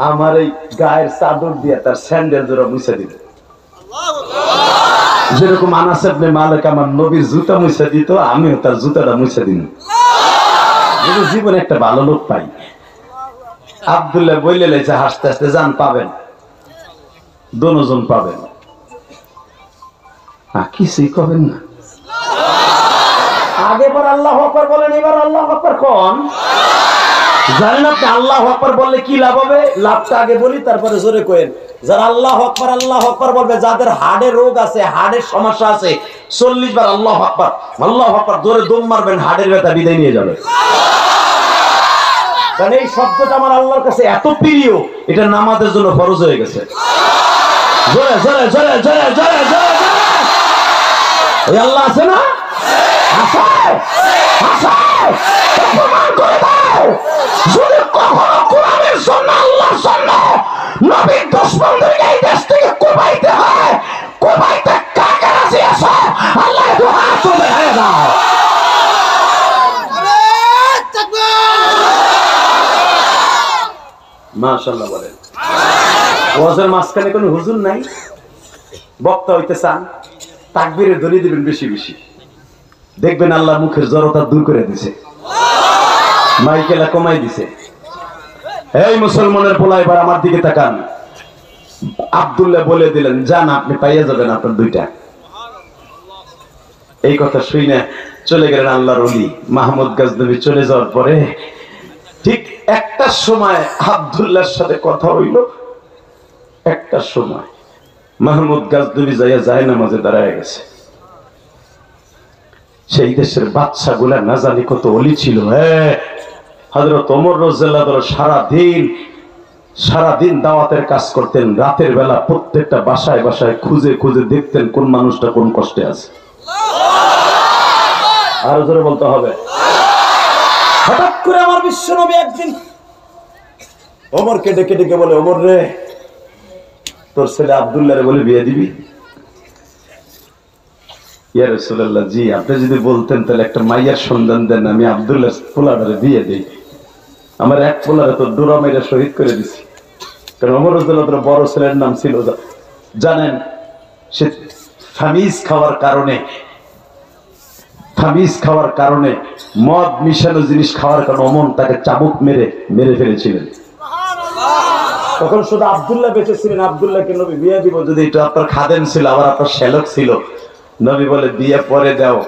আমার এই গায়ের চাদর দিয়ে তার স্যান্ডেল জোড়া মুছে দিবে। যেরকম আনাস ইবনে মালিক আমার নবীর জুতা মুছে দিত, আমিও তার জুতাটা মুছে দিন। যদি জীবনে একটা ভালো লোক পাই। আব্দুল্লাহ বইলে লেছে হাসতে হাসতে, জান পাবেন, দোনোজন পাবেন। কিছুই করবেন না। আগে পর আল্লাহু আকবার বলেন, এবার আল্লাহু আকবার কোন। জানেন আপনি আল্লাহু আকবার বললে কি লাভ হবে? লাভটা আগে বলি, তারপরে জোরে কইেন। যারা আল্লাহু আকবার বলবে, যাদের হাড়ের রোগ আছে, হাড়ের সমস্যা আছে, 40 বার আল্লাহু আকবার জোরে দম মারবেন, হাড়ের ব্যথা বিদায় নিয়ে যাবে। কারণ এই শব্দটা আমার আল্লাহর কাছে এত প্রিয়, এটা নামাজের জন্য ফরজ হয়ে গেছে। জোরে জোরে জোরে জোরে জোরে জোরে। ওই আল্লাহ আছে না? আছে আছে। প্রমাণ করে দাও। যদি কখনো কোরআনের জন্য, আল্লাহর জন্য নবীর দুশমনদেরকে এই দেশ থেকে কোবাইতে হয়, কোবাইতে কাকে রাজি আছো? আল্লাহ একটু হাত তুলে হয়ে দাও। মাশাআল্লাহ বলেন। ওয়াজের মাঝখানে কোনো হুজুর নাই, বক্তা হইতে চান, তাকবীরের ধ্বনি দিবেন বেশি বেশি, দেখবেন আল্লাহ মুখের জড়তা দূর করে দিছে, মাইকেলা কমাই দিছে। এই মুসলমানের পোলা, এবার আমার দিকে তাকান। আব্দুল্লাহ বলে দিলেন, যান আপনি পাইয়া যাবেন আপনার দুইটা। এই কথা শুনে চলে গেলেন আল্লাহর ওলি মাহমুদ গজনবী। চলে যাওয়ার পরে ঠিক একটা সময় আব্দুল্লাহর সাথে কথা হইল। একটা সময় মাহমুদ গজনবী যায় নামাজে দাঁড়ায় গেছে। সেই দেশের বাচ্চা গুলা না জানি কত অলি ছিল। হ্যাঁ, হযরত ওমর রাদিয়াল্লাহু আনহু সারাদিন দাওয়াতের কাজ করতেন। রাতের বেলা প্রত্যেকটা বাসায় বাসায় খুঁজে খুঁজে দেখতেন কোন মানুষটা কোন কষ্টে আছে। আরো জোরে বলতে হবে। হঠাৎ করে আমার বিশ্বনবী একদিন ওমরকে ডেকে ডেকে বলে, ওমর রে, তোর ছেলে আব্দুল্লাহ রে বলে বিয়ে দিবি? ইয়া রাসূলুল্লাহ, জি, আপনি যদি বলতেন তাহলে একটা মাইয়ার সন্ধান দেন, আমি আব্দুল্লাহ পোলারে বিয়ে দিই। আমার এক পোলারে তো ডোরা মেরে শহীদ করে দিছি। কারণ ওমর রাদিয়াল্লাহু আনহু বড় ছেলের নাম ছিল, জানেন, সে খামিজ খাওয়ার কারণে মদ মিশানো জিনিস খাওয়ার কারণে ওমর তাকে চাবুক মেরে ফেলেছিলেন। তখন শুধু আব্দুল্লাহ বেঁচে ছিলেন। আব্দুল্লাহকে নবী বিয়ে দিব, যদি এটা আপনার খাদেম ছিল, আবার আপনার শ্যালক ছিল। নবী বলে, বিয়ে পরে দাও।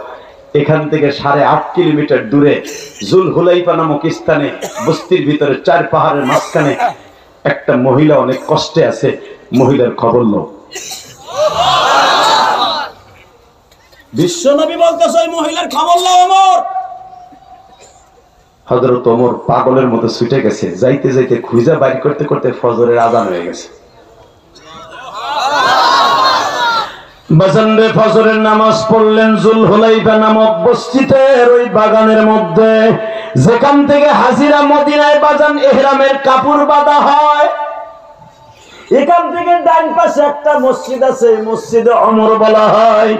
এখান থেকে 8.5 কিলোমিটার দূরে জুলহুলাইফা নামক স্থানে, বস্তির ভিতরে 4 পাহাড়ের মাঝখানে একটা মহিলা অনেক কষ্টে আছে, মহিলার খবর নাও। বিশ্বনবী বলতেছে, ওই মহিলার খবর নাও ওমর। হযরত ওমর পাগলের মতো ছুটে গেছে। যাইতে যাইতে খুঁজা বাইর করতে করতে ফজরের আযান হয়ে গেছে। বাজান রে, ফজরের নামাজ পড়লেন জুলহুলাইফা নামক বস্তিতের ওই বাগানের মধ্যে, যেখান থেকে হাজিরা মদিনায় বাজান ইহরামের কাপড় বাঁধা হয়। এখান থেকে ডান পাশে একটা মসজিদ আছে, মসজিদে ওমর বলা হয়।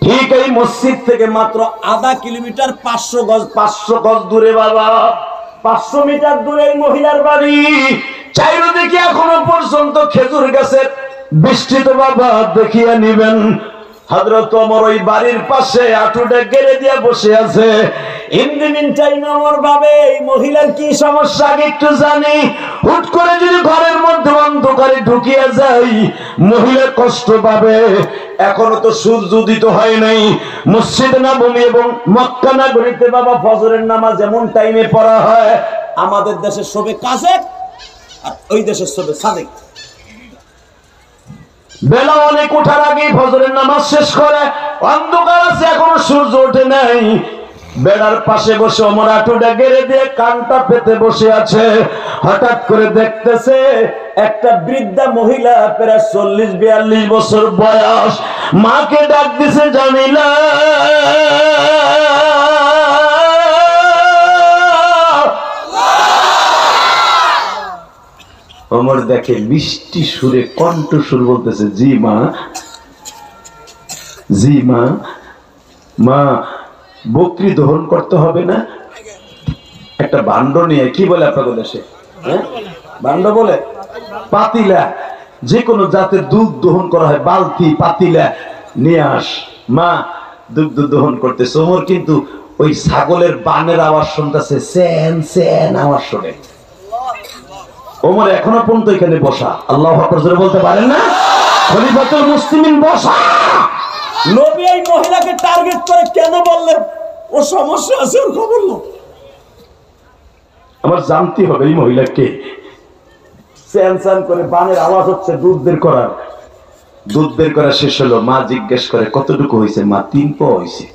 ঠিক এই মসজিদ থেকে মাত্র আধা কিলোমিটার 500 গজ দূরে, বাবা 500 মিটার দূরে এই মহিলার বাড়ি। চারিদিকে এখনো পর্যন্ত খেজুর গাছের বৃষ্টি, তো বাবা দেখিয়া নিবেন। হযরত ওমর ওই বাড়ির পাশে আঁটুটা গেড়ে দিয়ে বসে আছে। In the meantime Omar ভাবে, এই মহিলার কি সমস্যা আগে একটু জানি। হুট করে যদি ঘরের মধ্যে অন্ধকারে ঢুকিয়া যাই, মহিলা কষ্ট পাবে। এখনো তো সূর্য উদিত হয় নাই। মসজিদ নববী এবং মক্কা নগরীতে বাবা ফজরের নামাজ যেমন টাইমে পড়া হয়, আমাদের দেশে শোবে কাজেক আর ওই দেশে শোবে সাদেক। বেলা অনেক ওঠার আগে ফজরের নামাজ শেষ করে, অন্ধকার আছে, এখনো সূর্য ওঠে নাই। বেড়ার পাশে বসে ওমর আঁটুটা গেড়ে দিয়ে কানটা পেতে বসে আছে। হঠাৎ করে দেখতেছে একটা বৃদ্ধা মহিলা, প্রায় 40-42 বছর বয়স, মাকে ডাক দিছে, জামিলা। ওমর দেখে মিষ্টি সুরে কণ্ঠ সুর বলতেছে, জি মা, জি মা। মা, বকরি দহন করতে হবে না? একটা ভাণ্ড নিয়ে, কি বলে আপনাদের দেশে, ভাণ্ড বলে, পাতিলা, যে কোনো জাতের দুধ দহন করা হয়, বালতি পাতিলা নিয়ে আস। মা দুধ দহন করতেছে। ওমর কিন্তু ওই ছাগলের বানের আওয়াজ শুনতেছে, সেন সেন আওয়াজ শুনে। ওমর এখনো পর্যন্ত এখানে বসা। আল্লাহু আকবার জোরে বলতে পারেন না? খলিফাতুল মুসলিমিন বসা। নবী এই মহিলাকে টার্গেট করে কেন বললেন? ও সমস্যা আছে, ওর খবর নাও। আমার জানতে হবে এই মহিলাকে। স্যান করে বানের আওয়াজ হচ্ছে, দুধ বের করা শেষ হলো। মা জিজ্ঞেস করে, কতটুকু হয়েছে? মা, 3 পো হয়েছে।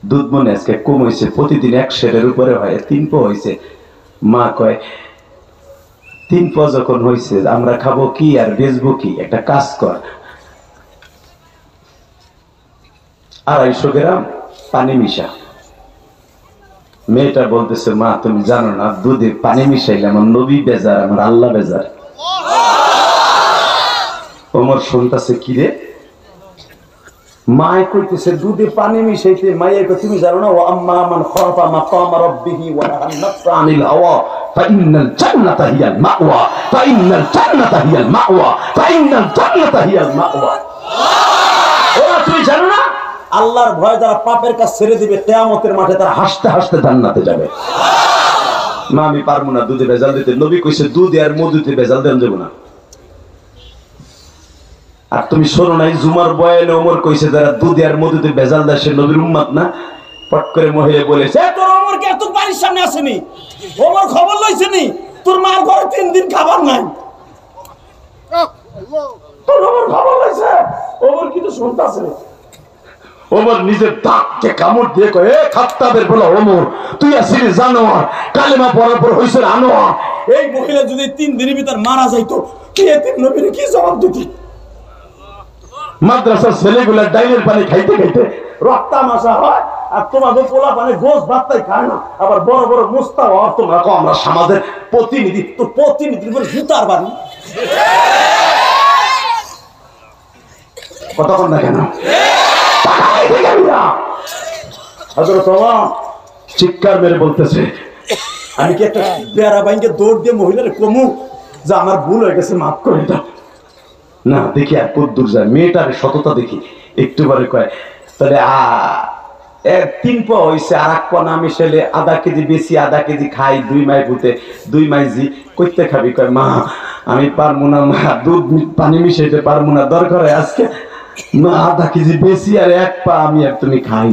দুধ মনে আজকে কম হয়েছে, প্রতিদিন 1 সেরের উপরে হয়, 3 পো হয়েছে। মা কয়, 3 পো যখন হয়েছে, আমরা খাবো কি আর বেচবো কি? একটা কাজ কর, 250 গ্রাম পানি মেয়েটা বলতেছে, মা তুমি জানো না দুধে পানি মিশাইলে আমার নবী বেজার, আমার আল্লাহ বেজার। ওমর শুনতেছে, কি রে? মায় কইতেছে দুধে পানি মিশাইতে, মাইয়া কই তুমি জানো না, ও আম্মা মান খাফা মাকাম রাব্বিহি ওয়া নাহা আন-নাফসা আনিল হাওয়া ফাইন্নাল জান্নাতা হিয়াল মাওয়া, ফাইন্নাল জান্নাতা হিয়াল মাওয়া, ফাইন্নাল জান্নাতা হিয়াল মাওয়া। ওরা তুমি জানো না, আল্লাহর ভয় যারা পাপের কাজ ছেড়ে দিবে কিয়ামতের মাঠে তারা হাসতে হাসতে জান্নাতে যাবে। মা আমি পারবো না দুধে ভেজাল দিতে, নবী কইছে দুধে আর মধুতে ভেজাল দেন দেব না। আর তুমি শোনো নাই জুমার বয়ানে ওমর কইছে যারা দুধে আর মধুতে ভেজাল দেয় সে নবীর উম্মত না। পট করে মহিলা বলেছে, তোর ওমর কি এত বাড়ির সামনে আসেনি? ওমর খবর লইছেনি তোর মার ঘরে 3 দিন খাবার নাই। তোর ওমর খবর লইছে, ওমর কিন্তু শুনতাছে। ওমর নিজের দাঁতকে কামড় দিয়ে কয়, এ খাত্তাবের বলা ওমর, তুই আসিলি জানোয়ার, কালেমা পড়ার পর হইছে আনোয়ার। এই মহিলা যদি 3 দিনের ভিতর মারা যাইতো, তুই এতিম নবীর কি জবাব দিতি? মাদ্রাসার ছেলেগুলা ডাইলের পানি খাইতে খাইতে রক্তামাশা হয়, আর তোমাদের পোলা পানে গোস ভাতটাই খায় না, আবার বড় বড় মুস্তা হওয়ার তোমরা কো আমরা সমাজের প্রতিনিধি। তো প্রতিনিধির উপরে জুতার বাড়ি কতক্ষণ না কেন চিৎকার মেরে বলতেছে, আমি কি একটা বেড়া বাইকে দৌড় দিয়ে মহিলার কমু যে আমার ভুল হয়ে গেছে, মাফ করে দাও? না দেখি আর কদ্দুর যায়, মেয়েটার সততা দেখি একটু বারে কয়, তাহলে 3 পা হয়েছে, আর 1 পা না মিশাইলে আধা কেজি বেশি, আধা কেজি খাই 2 মাই ভূতে 2 মাইজি কইতে খাবি? কয় মা আমি পারবো না, মা দুধ পানি মিশাইতে পারবো না, দরকার হয় আজকে মা আধা কেজি বেশি আর 1 পা আমি আর তুমি খাই।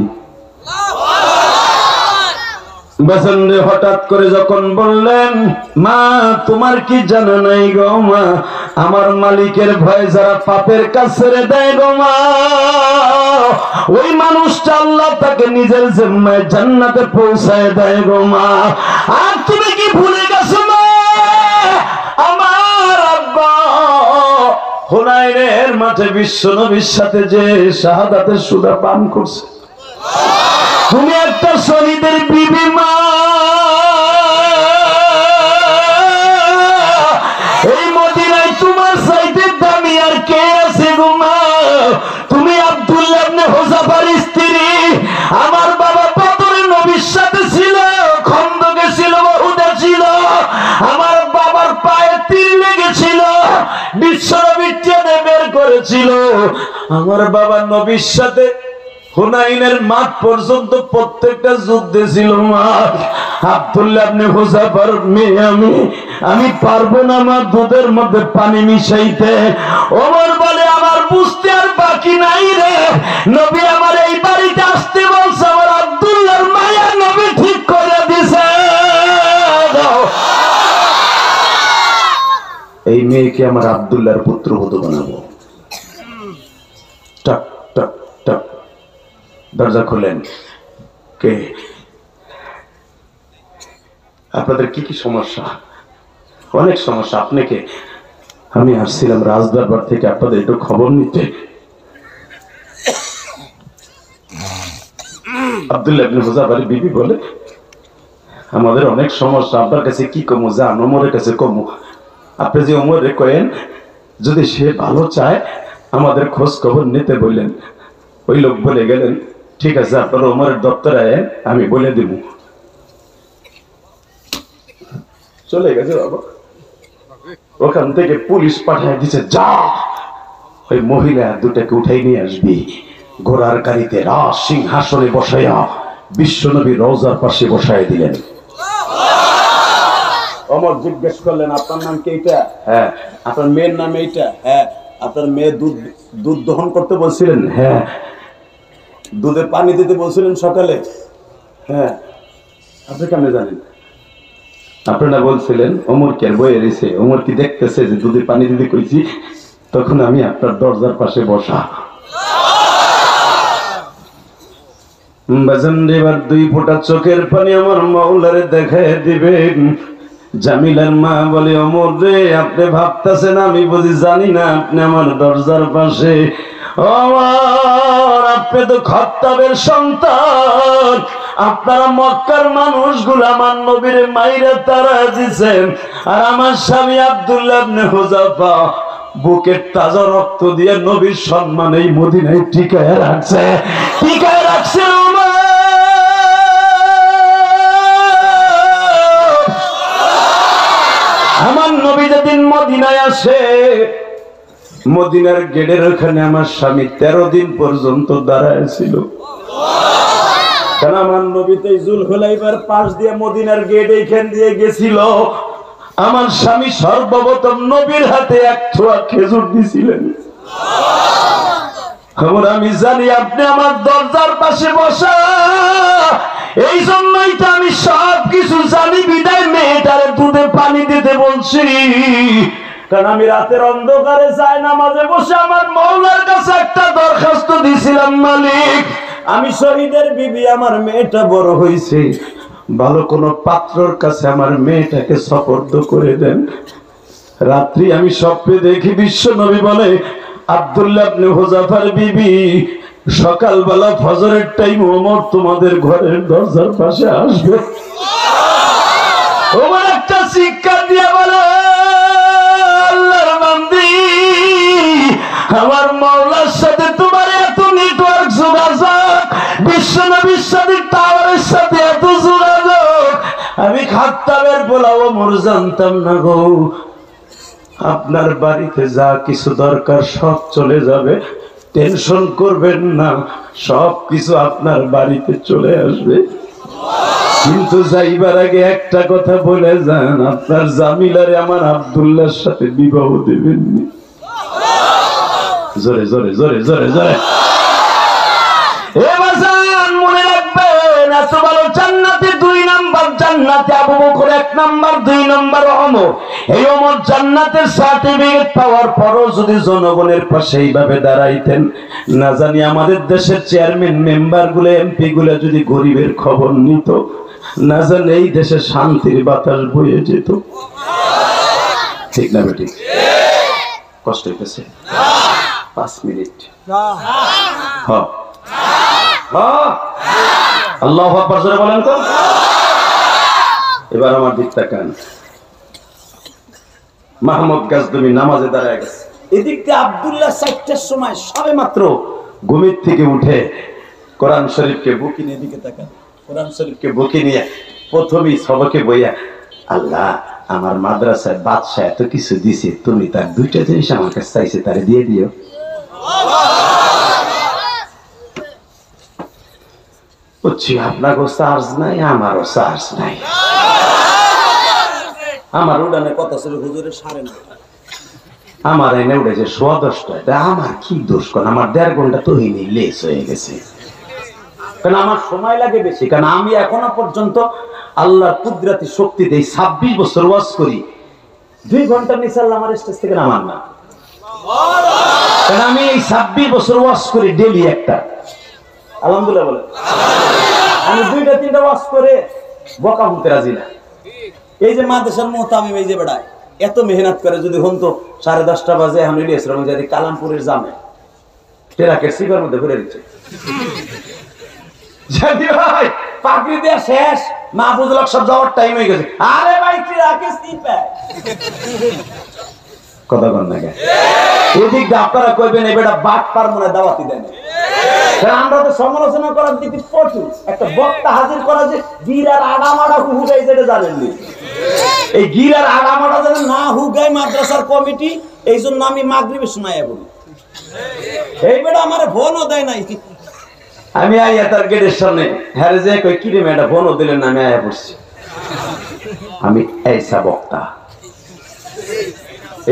বেসন্ডে হঠাৎ করে যখন বললেন, মা তোমার কি জানা নাই গো মা, আমার মালিকের ভয়ে যারা পাপের কাজ ছেড়ে দেয় গো মা, ওই মানুষটা আল্লাহ তাকে নিজের জিম্মায় জান্নাতে পৌঁছায় দেয় গো মা। আর তুমি কি ভুলে গেছো মা, আমার আব্বা হুনাইনের মাঠে বিশ্ব নবীর সাথে যে শাহাদাতের সুধা পান করছে, তুমি একটা শহীদের বিবি মা, এই মদিনায় তোমার চাইতে দামি আর কে আছে গো মা? তুমি আব্দুল্লাহ ইবনে হুযাফার স্ত্রী, আমার বাবা বদরে নবীর সাথে ছিল, খন্দকে ছিল, উহুদে ছিল, আমার বাবার পায়ে তীর লেগেছিল, বিশ্বনবী টেনে বের করেছিল, আমার বাবা নবীর সাথে হুনাইনের মাঠ পর্যন্ত প্রত্যেকটা যুদ্ধে ছিল মা। আব্দুল্লাহ ইবনে হুযাফার মেয়ে আমি পারবো না মা দুধের মধ্যে পানি মিশাইতে। ওমর বলে, আমার বুঝতে আর বাকি নাই রে, নবী আমার এই বাড়িতে আসতে বলছে, আমার আব্দুল্লাহর মায়া নবী ঠিক করে দিছে। এই মেয়েকে আমার আব্দুল্লাহর পুত্রবধূ বানাবো। টক টক টক দরজা খুলেন, কে? আপনাদের কি কি সমস্যা? অনেক সমস্যা। আপনাকে আমি আসছিলাম রাজদরবার থেকে আপনাদের একটু খবর নিতে। আব্দুল্লাহ ইবনে হুযাফার বিবি বলে, আমাদের অনেক সমস্যা, আপনার কাছে কি কমু? যান ওমরের কাছে কমু। আপনি যে ওমরে কয়েন, যদি সে ভালো চায় আমাদের খোঁজ খবর নিতে বললেন। ওই লোক বলে গেলেন, ঠিক আছে আপনারা ওমরের দপ্তরে আয়েন, আমি বলে দিব। চলে গেছে বাবা। ওখান থেকে পুলিশ পাঠায় দিছে, যা ওই মহিলা দুটাকে উঠাই নিয়ে আসবি, ঘোড়ার গাড়িতে রাজ সিংহাসনে বসাইয়া বিশ্বনবী রওজার পাশে বসায় দিলেন। ওমর জিজ্ঞেস করলেন, আপনার নাম কি? এইটা? হ্যাঁ। আপনার মেয়ের নাম এইটা? হ্যাঁ। আপনার মেয়ে দুধ দহন করতে বলছিলেন? হ্যাঁ। দুধে পানি দিতে বলছিলেন সকালে? হ্যাঁ। আপনি কেমনে জানেন? আপনারা বলছিলেন ওমর কে বয়ে রয়েছে, ওমর কি দেখতেছে যে দুধে পানি দিতে কইছি, তখন আমি আপনার দরজার পাশে বসা। এবার 2 ফোঁটা চোখের পানি আমার মাওলারে দেখায় দিবেন। জামিলার মা বলে, ওমর রে আপনি ভাবতেছেন আমি বুঝি জানি না আপনি আমার দরজার পাশে? ওমর আপনি তো খাত্তাবের সন্তান, আপনারা মক্কার মানুষগুলো আমার নবীর মাইরা তারা দিয়েছেন, আর আমার স্বামী আব্দুল্লাহ ইবনে হুযাফা বুকের তাজা রক্ত দিয়ে নবীর সম্মান এই মদিনায় টিকায় রাখছে, টিকায় রাখছে। আমার নবী যেদিন মদিনায় আসে, মদিনার গেটের ওখানে আমার স্বামী 13 দিন পর্যন্ত দাঁড়ায় ছিল। কারণ আমার নবী তো জুলহুলাইফার পাশ দিয়ে মদিনার গেট এইখান দিয়ে গেছিল। আমার স্বামী সর্বপ্রথম নবীর হাতে এক ছোয়া খেজুর দিছিলেন। খবর আমি জানি আপনি আমার দরজার পাশে বসা, এই জন্যই তো আমি সব কিছু জানি বিদায় মেয়েটারে দুধে পানি দিতে বলছি। কারণ আমি রাতের অন্ধকারে যাই নামাজে বসে আমার মাওলার কাছে একটা দরখাস্ত দিছিলাম, মালিক আমি শহীদের বিবি, আমার মেয়েটা বড় হয়েছে, ভালো কোন পাত্রর কাছে আমার মেয়েটাকে সুপর্দ করে দেন। রাত্রি আমি স্বপ্নে দেখি বিশ্ব নবী বলে, আব্দুল্লাহ ইবনে হুযাফার বিবি সকালবেলা ফজরের টাইম ওমর তোমাদের ঘরের দরজার পাশে আসবে। ওমর একটা শিক্ষা দিয়ে বলে, আল্লাহর বান্দি, আমার মাওলার সাথে তোমার এত নেটওয়ার্ক যোগাযোগ, বিশ্ব নবীর সাথে টাওয়ারের সাথে এত যোগাযোগ, আমি খাত্তাবের বলা ওমর জানতাম না গো। আপনার বাড়িতে যা কিছু দরকার সব চলে যাবে, টেনশন করবেন না, সব কিছু আপনার বাড়িতে চলে আসবে। কিন্তু যাইবার আগে একটা কথা বলে যান, আপনার জামিলারে আমার আব্দুল্লাহর সাথে বিবাহ দেবেননি। জোরে জোরে জোরে জোরে জোরে মনে রাখবেন, এত ভালো জান্নাতে 2 নাম্বার, জান্নাতে আবু বকর 1 নাম্বার, 2 নাম্বার ওমর। এই ওমর জান্নাতের সার্টিফিকেট পাওয়ার পরও যদি জনগণের পাশে এইভাবে দাঁড়াইতেন, না জানি আমাদের দেশের চেয়ারম্যান মেম্বার গুলো, এমপি গুলো যদি গরিবের খবর নিত, না জানি এই দেশে শান্তির বাতাস বয়ে যেত। ঠিক না বেটি? কষ্ট হইতেছে? 5 মিনিট। হ্যাঁ আল্লাহু আকবার জোরে বলেন তো। এবার আমার দিক তাকান, মাহমুদ গাজদমি নামাজে দাঁড়ায় গেছে, এদিক দিয়ে আব্দুল্লাহ 4টার সময় সবে মাত্র ঘুমের থেকে উঠে কোরআন শরীফকে বুকে নিয়ে, দিকে তাকান, কোরআন শরীফকে বুকে নিয়ে প্রথমেই সবকে বইয়া, আল্লাহ আমার মাদ্রাসায় বাদশাহ এত কিছু দিছে, তুমি তার 2টা জিনিস আমার কাছে চাইছে, তারে দিয়ে দিও। বুঝছি আপনারও চার্জ নাই, আমারও চার্জ নাই। আমার উড়ানে কথা ছিল হুজুরের 9:30, আমার এনে উঠেছে 10:15। আমার কি দোষ, কারণ আমার 1.5 ঘন্টা তো হয়নি, লেস হয়ে গেছে। কারণ আমার সময় লাগে বেশি, কারণ আমি এখনো পর্যন্ত আল্লাহর কুদরতি শক্তিতে 26 বছর ওয়াজ করি, 2 ঘন্টা নিচে আল্লাহ আমার স্টেজ থেকে নামান না। কারণ আমি এই 26 বছর ওয়াজ করি ডেইলি একটা, আলহামদুলিল্লাহ বলে। আমি 2টা-3টা ওয়াজ করে বকা হতে রাজি না। এই যে মাদ্রাসার মুহতামিম, এই যে বেড়ায় এত মেহনত করে, যদি হন তো 10:30 বাজে এখন ইলিয়াসরাম যদি কালামপুরের জামে টেরাকের সিগার মধ্যে ঘুরে দিচ্ছে, জানি ভাই পাগড়ি দেয়া শেষ, মাহফুজুল হক সব যাওয়ার টাইম হয়ে গেছে। আরে ভাই টেরাকের সিপে কথা বল না কেন? এদিক দিয়ে আপনারা কইবেন এই বেটা বাট পার মনে দাওয়াতি দেন। আমরা তো সমালোচনা করার দিকে প্রচুর, একটা বক্তা হাজির করা যে গিরার আড়ামাড়া হুগাই, যেটা জানেননি। এই গিরার আড়ামাড়া যেন না হুগাই মাদ্রাসার কমিটি, এই জন্য আমি মাগরিবের সময় বলি, এই বেটা আমার ফোনও দেয় নাই। আমি আইয়া তার গেটের সামনে হ্যারে যে কই কি রে ম্যাডাম ফোনও দিলেন না, আমি আইয়া পড়ছি। আমি এইসা বক্তা,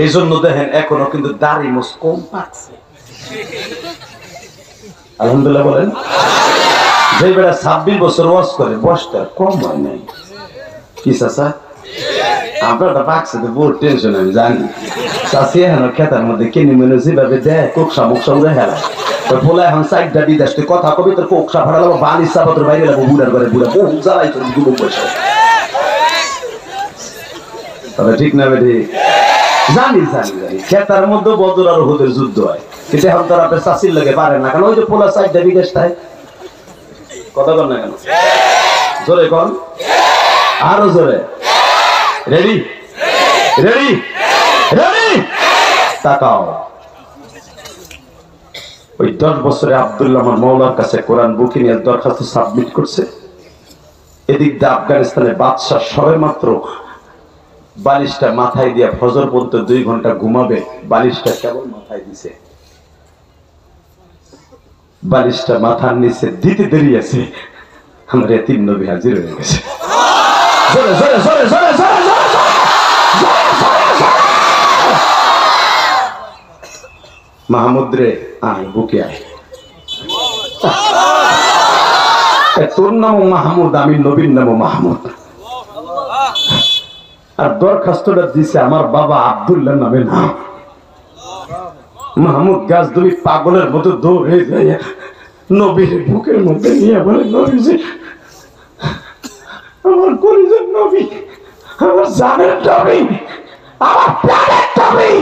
এই জন্য দেখেন এখনো কিন্তু দাড়ি মোস কম পাচ্ছে। আলহামদুলিল্লাহ বলেন। যে বেটা 26 বছর ওয়াজ করে, বয়সটা কম হয় নাই। কি চাচা আপনারটা পাকছে তো বহু টেনশন, আমি জানি। চাষি এখন খেতার মধ্যে কেনি মনে যেভাবে দেয় কোকসা মুকসা উড়ে হেলায়, বলে এখন 4টা বিদেশ কথা কবি তোর কোকসা ফাটা লাগবো, বালির চাপত্র বাইরে লাগবো, বুড়ার ঘরে বুড়া বহু জ্বালাই তোর দুটো পয়সা। তবে ঠিক না বেটি? জানি জানি জানি খেতার মধ্যে বদর আর হুদের যুদ্ধ হয়, কিন্তু এখন তারা চাষির লেগে পারেন না, কারণ ওই যে পোলা 4টা বিদেশ তাই কথা বল না কেন? জোরে কন, আরো জোরে। Ready ready ready. তাকাও। ওই 10 বছরে আব্দুল্লাহ আমার মৌলার কাছে কোরআন বুকে নিয়ে দরখাস্ত সাবমিট করছে। এদিক দিয়ে আফগানিস্তানের বাদশাহ সবে মাত্র বালিশটা মাথায় দিয়ে ফজর পর্যন্ত 2 ঘন্টা ঘুমাবে, বালিশটা কেবল মাথায় দিছে। বালিশটা মাথার নিচে দিতে দেরি আছে, আমার এতিম নবী হাজির হয়ে গেছে। জোরে জোরে জোরে জোরে জোরে জোরে মাহমুদ রে, আয় বুকে আয়। তোর নামও মাহমুদ, আমি নবীর নামও মাহমুদ। আর দরখাস্তটা দিছে আমার বাবা আব্দুল্লাহ নামে নাম। মাহমুদ গাছ তুমি পাগলের মতো দৌড়ে যায় নবীর বুকের মধ্যে নিয়ে বলে, নবীজি আমার কলিজার নবী, আমার জানের নবী, আমার প্রাণের নবী।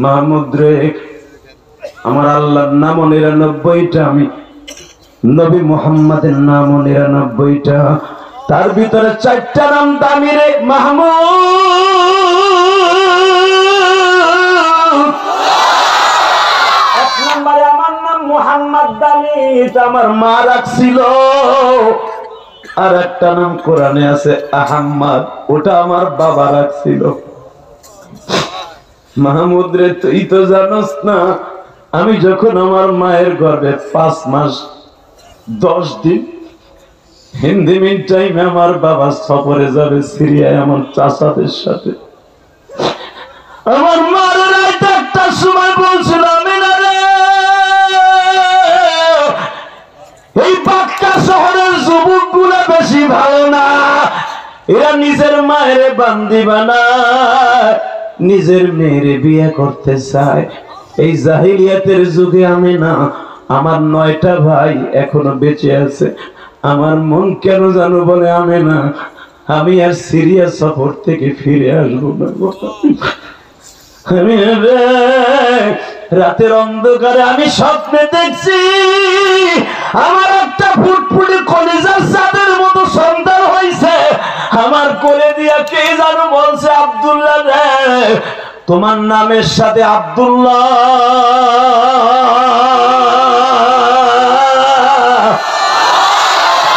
মাহমুদ রে, আমার আল্লাহর নামও 99টা, আমি নবী মুহাম্মাদের নামও 99টা, তার ভিতরে 4টা নাম দামি রে মাহমুদ। 1 নম্বরে আমার নাম মুহাম্মদ দামি, এটা আমার মা রাখছিল। আর একটা নাম কোরআনে আছে আহম্মদ, ওটা আমার বাবা রাখছিল। মাহমুদ রে, তুই তো জানোস না, আমি যখন আমার মায়ের গর্ভে 5 মাস 10 দিন, হিন্দি মিন টাইমে আমার বাবা সফরে যাবে সিরিয়ায় আমার চাচাদের সাথে। আমার মার রাত 1টার সময় বলছিল, আমিনা রে, এই বাক্কা শহরের যুবকগুলো বেশি ভালো না, এরা নিজের মায়ের বান্দি বানায়, নিজের মেয়েরে বিয়ে করতে চায়। এই জাহিলিয়াতের যুগে আমি না, আমার 9টা ভাই এখনো বেঁচে আছে। আমার মন কেন জানো বলে, আমি না, আমি আর সিরিয়া সফর থেকে ফিরে আসবো না। আমি রাতের অন্ধকারে আমি স্বপ্নে দেখছি আমার একটা ফুটফুটে কলিজার চাঁদের মতো সন্তান হয়েছে। আমার কোলে দিয়া কে জানো বলছে, আব্দুল্লাহ রে, তোমার নামের সাথে আব্দুল্লাহ,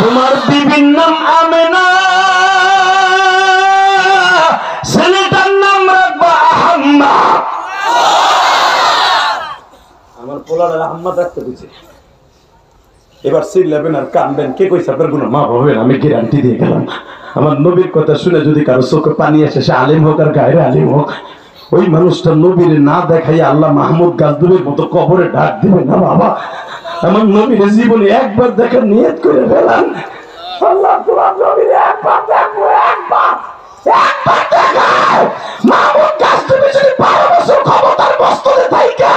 তোমার বিবির নাম আমেনা, ছেলেটার নাম রাখবা আহম্মদ। আমার পোলার আহম্মদ রাখতে বুঝে। এবার চিল্লাবেন আর কানবেন, কে কইছে আপনার কোনো মা হবেন? আমি গ্যারান্টি দিয়ে গেলাম, আমার নবীর কথা শুনে যদি কারো চোখে পানি আসে, সে আলিম হোক আর গায়ের আলিম হোক, ওই মানুষটা নবীর না দেখাই আল্লাহ মাহমুদ গাজদুবের মতো কবরে ডাক দিবে না। বাবা, আমার নবীর জীবনে একবার দেখার নিয়ত করে ফেলান। আল্লাহ তোমার নবীর একবার দেখবো, একবার দেখাও। মাহমুদ গাজদুবে যদি 12 বছর ক্ষমতার বস্তুতে থাইকা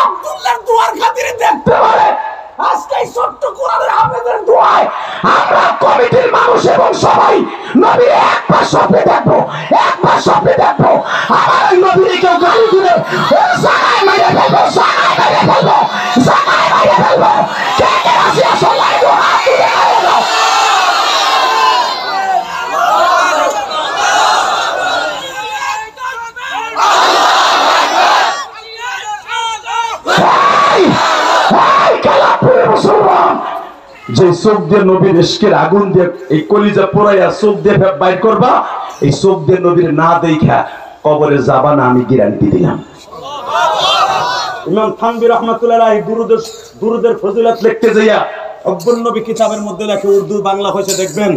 আব্দুল্লাহর দুয়ার খাতিরে দেখতে পারে, আজকে এই ছোট্ট কোরআনের হাফেজের দোয়ায় আমরা কমিটির মানুষ এবং সবাই নবীর একবার স্বপ্নে দেখবো, একবার স্বপ্নে দেখবো। আমার ওই নবীর কেউ গালি দিলে জায়গায় মেরে ফেলবো, জায়গায় মেরে ফেলবো, জায়গায় মেরে ফেলবো। কে কে রাজি আছো? লাইভ হাত তুলে দাঁড়ানো। যে চোখ দিয়ে নবীর ইশকের আগুন দিয়ে এই কলিজা পোড়াইয়া চোখ দিয়ে বাইর করবা, এই চোখ দিয়ে নবীর না দেখা কবরে যাবা না, আমি গ্যারান্টি দিলাম। ইমাম থানভী রাহমাতুল্লাহ আলাইহি দুরুদের ফজিলত লিখতে যাইয়া অব্বুন নবী কিতাবের মধ্যে লেখে, উর্দু বাংলা হয়েছে দেখবেন,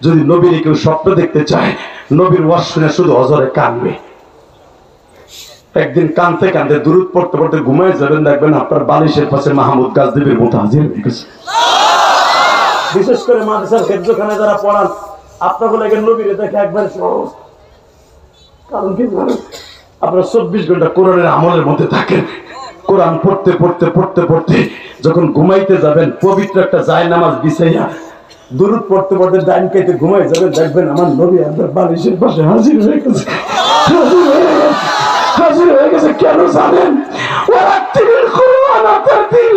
যদি নবীর কেউ স্বপ্ন দেখতে চায়, নবীর ওয়াজ শুনে শুধু অজরে কানবে। একদিন কানতে কানতে দুরুদ পড়তে পড়তে ঘুমায় যাবেন, দেখবেন আপনার বালিশের পাশে মাহমুদ গাজদুবের মতো হাজির হয়ে গেছে। বিশেষ করে মাদ্রাসার হেফজখানে যারা পড়ান, আপনাকে লাগে নবীরে দেখে একবার সহজ। কারণ কি জানেন, আপনারা 24 ঘন্টা কোরআনের আমলের মধ্যে থাকেন। কোরআন পড়তে পড়তে পড়তে পড়তে যখন ঘুমাইতে যাবেন, পবিত্র একটা জায়নামাজ বিছাইয়া দুরুদ পড়তে পড়তে ডাইন কাইতে ঘুমাই যাবেন, দেখবেন আমার নবী আপনার বালিশের পাশে হাজির হয়ে গেছে, হাজির হয়ে গেছে। কেন জানেন? ওরা তিল কোরআন আপনার দিল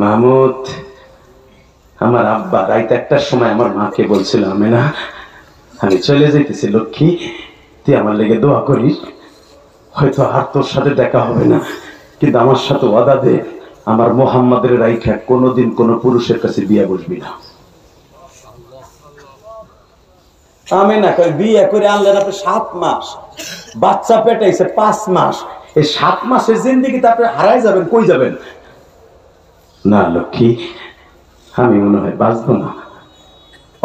মাহমুদ, আমার আব্বা রাইতে একটার সময় আমার মাকে বলছিল, আমেনা আমি চলে যাইতেছি, লক্ষ্মী তুই আমার লেগে দোয়া করিস, হয়তো আর তোর সাথে দেখা হবে না, কিন্তু আমার সাথে ওয়াদা দে আমার মোহাম্মদের রাইখা কোনোদিন কোন পুরুষের কাছে বিয়ে বসবি না। আমি না কই বিয়ে করে আনলেন আপনি 7 মাস, বাচ্চা পেটাইছে 5 মাস, এই 7 মাসের জিন্দেগিতে আপনি হারাই যাবেন, কই যাবেন? না লক্ষ্মী, আমি মনে হয় বাঁচবো না।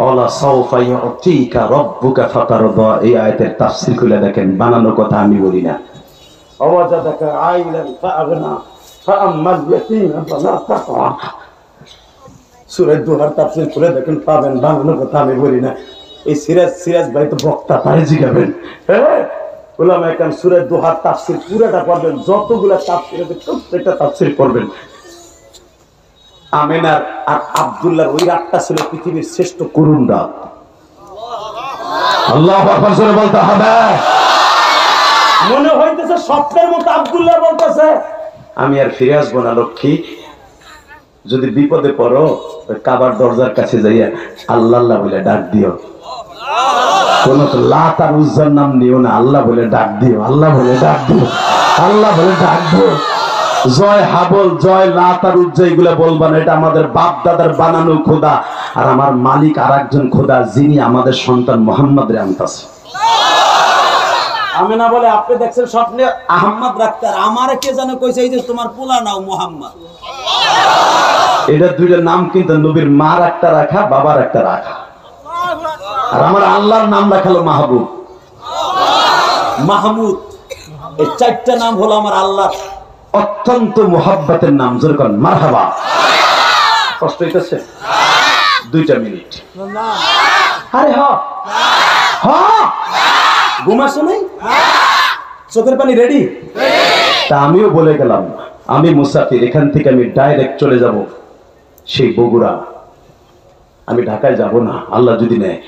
অলা সাউফা ইউতিকা রাব্বুকা ফাতারদা, এই আয়াতের তাফসীর খুলে দেখেন, বানানো কথা আমি বলি না। আওয়াজাদাকা আইলান ফাগনা ফাআম্মাল ইয়াতীমা ফালা তাকআ, সূরা দুহার তাফসীর খুলে দেখেন পাবেন, বানানো কথা আমি বলি না। এই সিরাজ ভাই তো বক্তা, তারে জিগাবেন। হ্যাঁ, উলামা একরাম সূরা দুহার তাফসীর পুরোটা পড়বেন, যতগুলা তাফসীর আছে প্রত্যেকটা তাফসীর পড়বেন। আমেনার আর আব্দুল্লাহর ওই রাতটা ছিল পৃথিবীর শ্রেষ্ঠ করুণ রাত। আল্লাহু আকবার জোরে বলতে হবে। মনে হইতেছে স্বপ্নের মতো আব্দুল্লাহ বলতেছে, আমি আর ফিরে আসবো না লক্ষ্মী, যদি বিপদে পড়ো কাবার দরজার কাছে যাইয়া আল্লাহ আল্লাহ বলে ডাক দিও, কোন লাত আর উজ্জার নাম নিও না, আল্লাহ বলে ডাক দিও, আল্লাহ বলে ডাক দিও, আল্লাহ বলে ডাক দিও। জয় হাবল, জয় লাত আর উজ্জা এগুলা বলবা না, এটা আমাদের বাপ দাদার বানানো খোদা, আর আমার মালিক আর একজন খোদা, যিনি আমাদের সন্তান মোহাম্মদের আনতাছে। আমেনা বলে আপনি দেখছেন স্বপ্নে আহম্মদ ডাক্তার, আমারে কে জানে কইছে এই যে তোমার পোলা নাও মুহাম্মদ। এটা দুইটা নাম কিন্তু নবীর মার একটা রাখা, বাবার একটা রাখা, আর আমার আল্লাহর নাম রাখালো মাহবুব, মাহমুদ। এই 4টা নাম হলো আমার আল্লাহ অত্যন্ত মোহাব্বতের নাম। যেরকম মারহাবা, কষ্ট হইতেছে 2 মিনিট। আরে হ হ, ঘুমাসো নাই? চোখের পানি রেডি? তা আমিও বলে গেলাম, আমি মুসাফির, এখান থেকে আমি ডাইরেক্ট চলে যাব সেই বগুড়া, আমি ঢাকায় যাব না, আল্লাহ যদি নেয়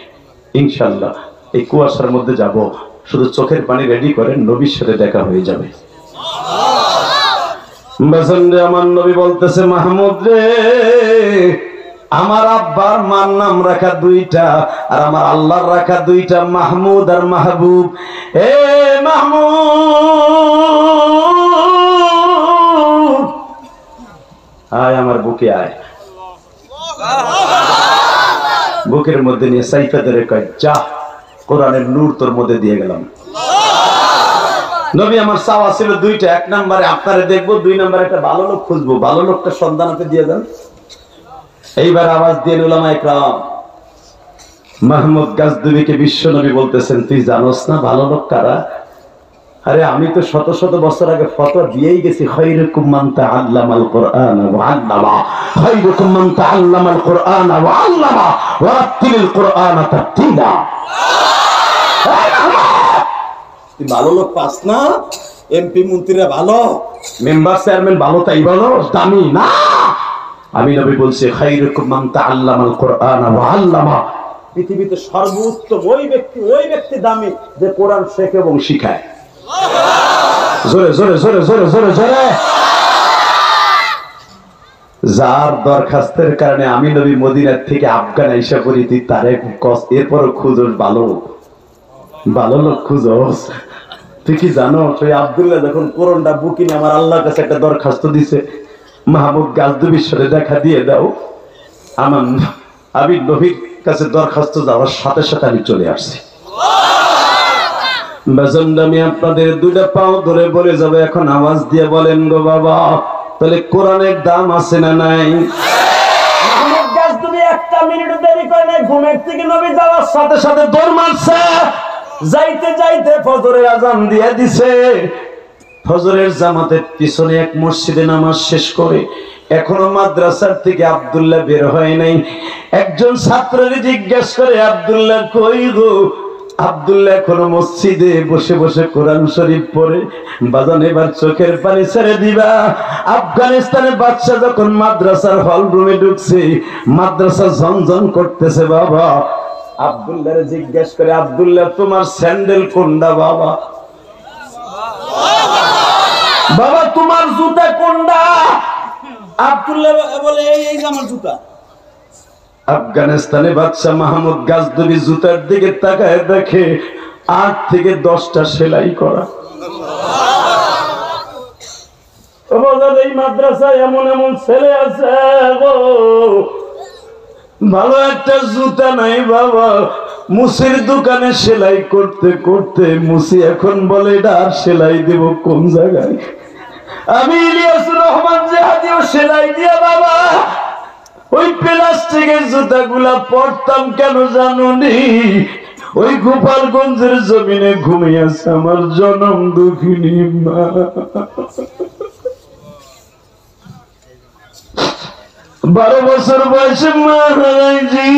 ইনশাল্লাহ। এই কুয়াশার মধ্যে যাব, শুধু চোখের পানি রেডি করেন, নবীর সাথে দেখা হয়ে যাবে। আমার নবী বলতেছে, মাহমুদ রে, আমার আব্বার মার নাম রাখা 2টা, আর আমার আল্লাহর রাখা 2টা, মাহমুদ আর মাহবুব। এ মাহমুদ আয় আমার বুকে আয়। বুকের মধ্যে নিয়ে সাইফা ধরে কয়, যা, কোরআনের নূর তোর মধ্যে দিয়ে গেলাম। নবী আমার চাওয়া ছিল 2টা, 1 নম্বরে আপনারে দেখবো, 2 নম্বরে একটা ভালো লোক খুঁজবো, ভালো লোকটা সন্ধান আপনি দিয়ে দেন। এইবার আওয়াজ দিয়ে উলামা ইকরাম, মাহমুদ গাজদুবিকে বিশ্ব নবী বলতেছেন, তুই জানোস না ভালো লোক কারা? আরে আমি তো শত শত বছর আগে ফতোয়া দিয়েই গেছি, খায়রুকুম মান তাআল্লামাল কুরআন ওয়া আল্লামা, খায়রুকুম মান তাআল্লামাল কুরআন ওয়া আল্লামা ওয়া রাত্তিলিল কুরআন তারতিলা। তুই ভালো লোক পাস না? এমপি মন্ত্রীরা ভালো, মেম্বার চেয়ারম্যান ভালো, তাই বলো দামি না? আমি নবী বলছি, খায়রুকুম মান তাআল্লামাল কুরআন ওয়া আল্লামা, পৃথিবীতে সর্বোত্তম ওই ব্যক্তি দামি যে কোরআন শেখে এবং শিখায়। জোরে জোরে জোরে জোরে জোরে জোরে। যার দরখাস্তের কারণে আমি নবী মদিনার থেকে আফগান আইসা করি, তুই তারে এরপরও খুঁজোস ভালো ভালো লোক খুঁজোস। তুই কি জানো, সেই আব্দুল্লাহ যখন কোরআনটা বুকিনে আমার আল্লাহর কাছে একটা দরখাস্ত দিছে, মাহমুদ গাজদুবির সাথে দেখা দিয়ে দাও। আমি নবীর কাছে দরখাস্ত যাওয়ার সাথে সাথে আমি চলে আসছি। আমি আপনাদের 2টা পাও ধরে বলে যাবে, এখন আওয়াজ দিয়ে বলেন গো বাবা, তাহলে কোরআনের দাম আছে না নাই? মাহমুদ গাজদুবি 1টা মিনিট দেরি করে নাই, ঘুমের থেকে নবী যাওয়ার সাথে সাথে দৌড় মারছে, যাইতে যাইতে ফজরের আজান দিয়ে দিছে। ফজরের জামাতের পিছনে এক মসজিদে নামাজ শেষ করে এখনো মাদ্রাসার থেকে আব্দুল্লাহ বের হয় নাই। একজন ছাত্রকে জিজ্ঞেস করে, আব্দুল্লাহ কই গো? আব্দুল্লাহ এখনো মসজিদে বসে বসে কোরআন শরীফ পড়ে। বাজান এবার চোখের পানি ছেড়ে দিবা। আফগানিস্তানে বাদশা যখন মাদ্রাসার হল রুমে ঢুকছে, মাদ্রাসা ঝনঝন করতেছে। বাবা আব্দুল্লাহ জিজ্ঞেস করে, আব্দুল্লাহ তোমার স্যান্ডেল কোনটা? বাবা বাবা তোমার জুতা কোনটা? আব্দুল্লাহ বলে এই যে আমার জুতা। আফগানিস্তানে বাদশাহ মাহমুদ গাজনবী জুতার দিকে তাকায় দেখে 8 থেকে 10টা সেলাই করা। এই মাদ্রাসায় এমন এমন ছেলে আছে গো, ভালো একটা জুতা নাই বাবা। মুসির দোকানে সেলাই করতে করতে মুসি এখন বলে এটা আর সেলাই দেব কোন জায়গায়। আমি ইলিয়াসুর রহমান জিহাদিও সেলাই দিয়ে বাবা ওই প্লাস্টিকের জুতাগুলা পরতাম কেন জানুনি? ওই গোপালগঞ্জের জমিনে ঘুমিয়েছে আমার জনম দুঃখিনী মা। 12 বছর বয়সে মারাইজি,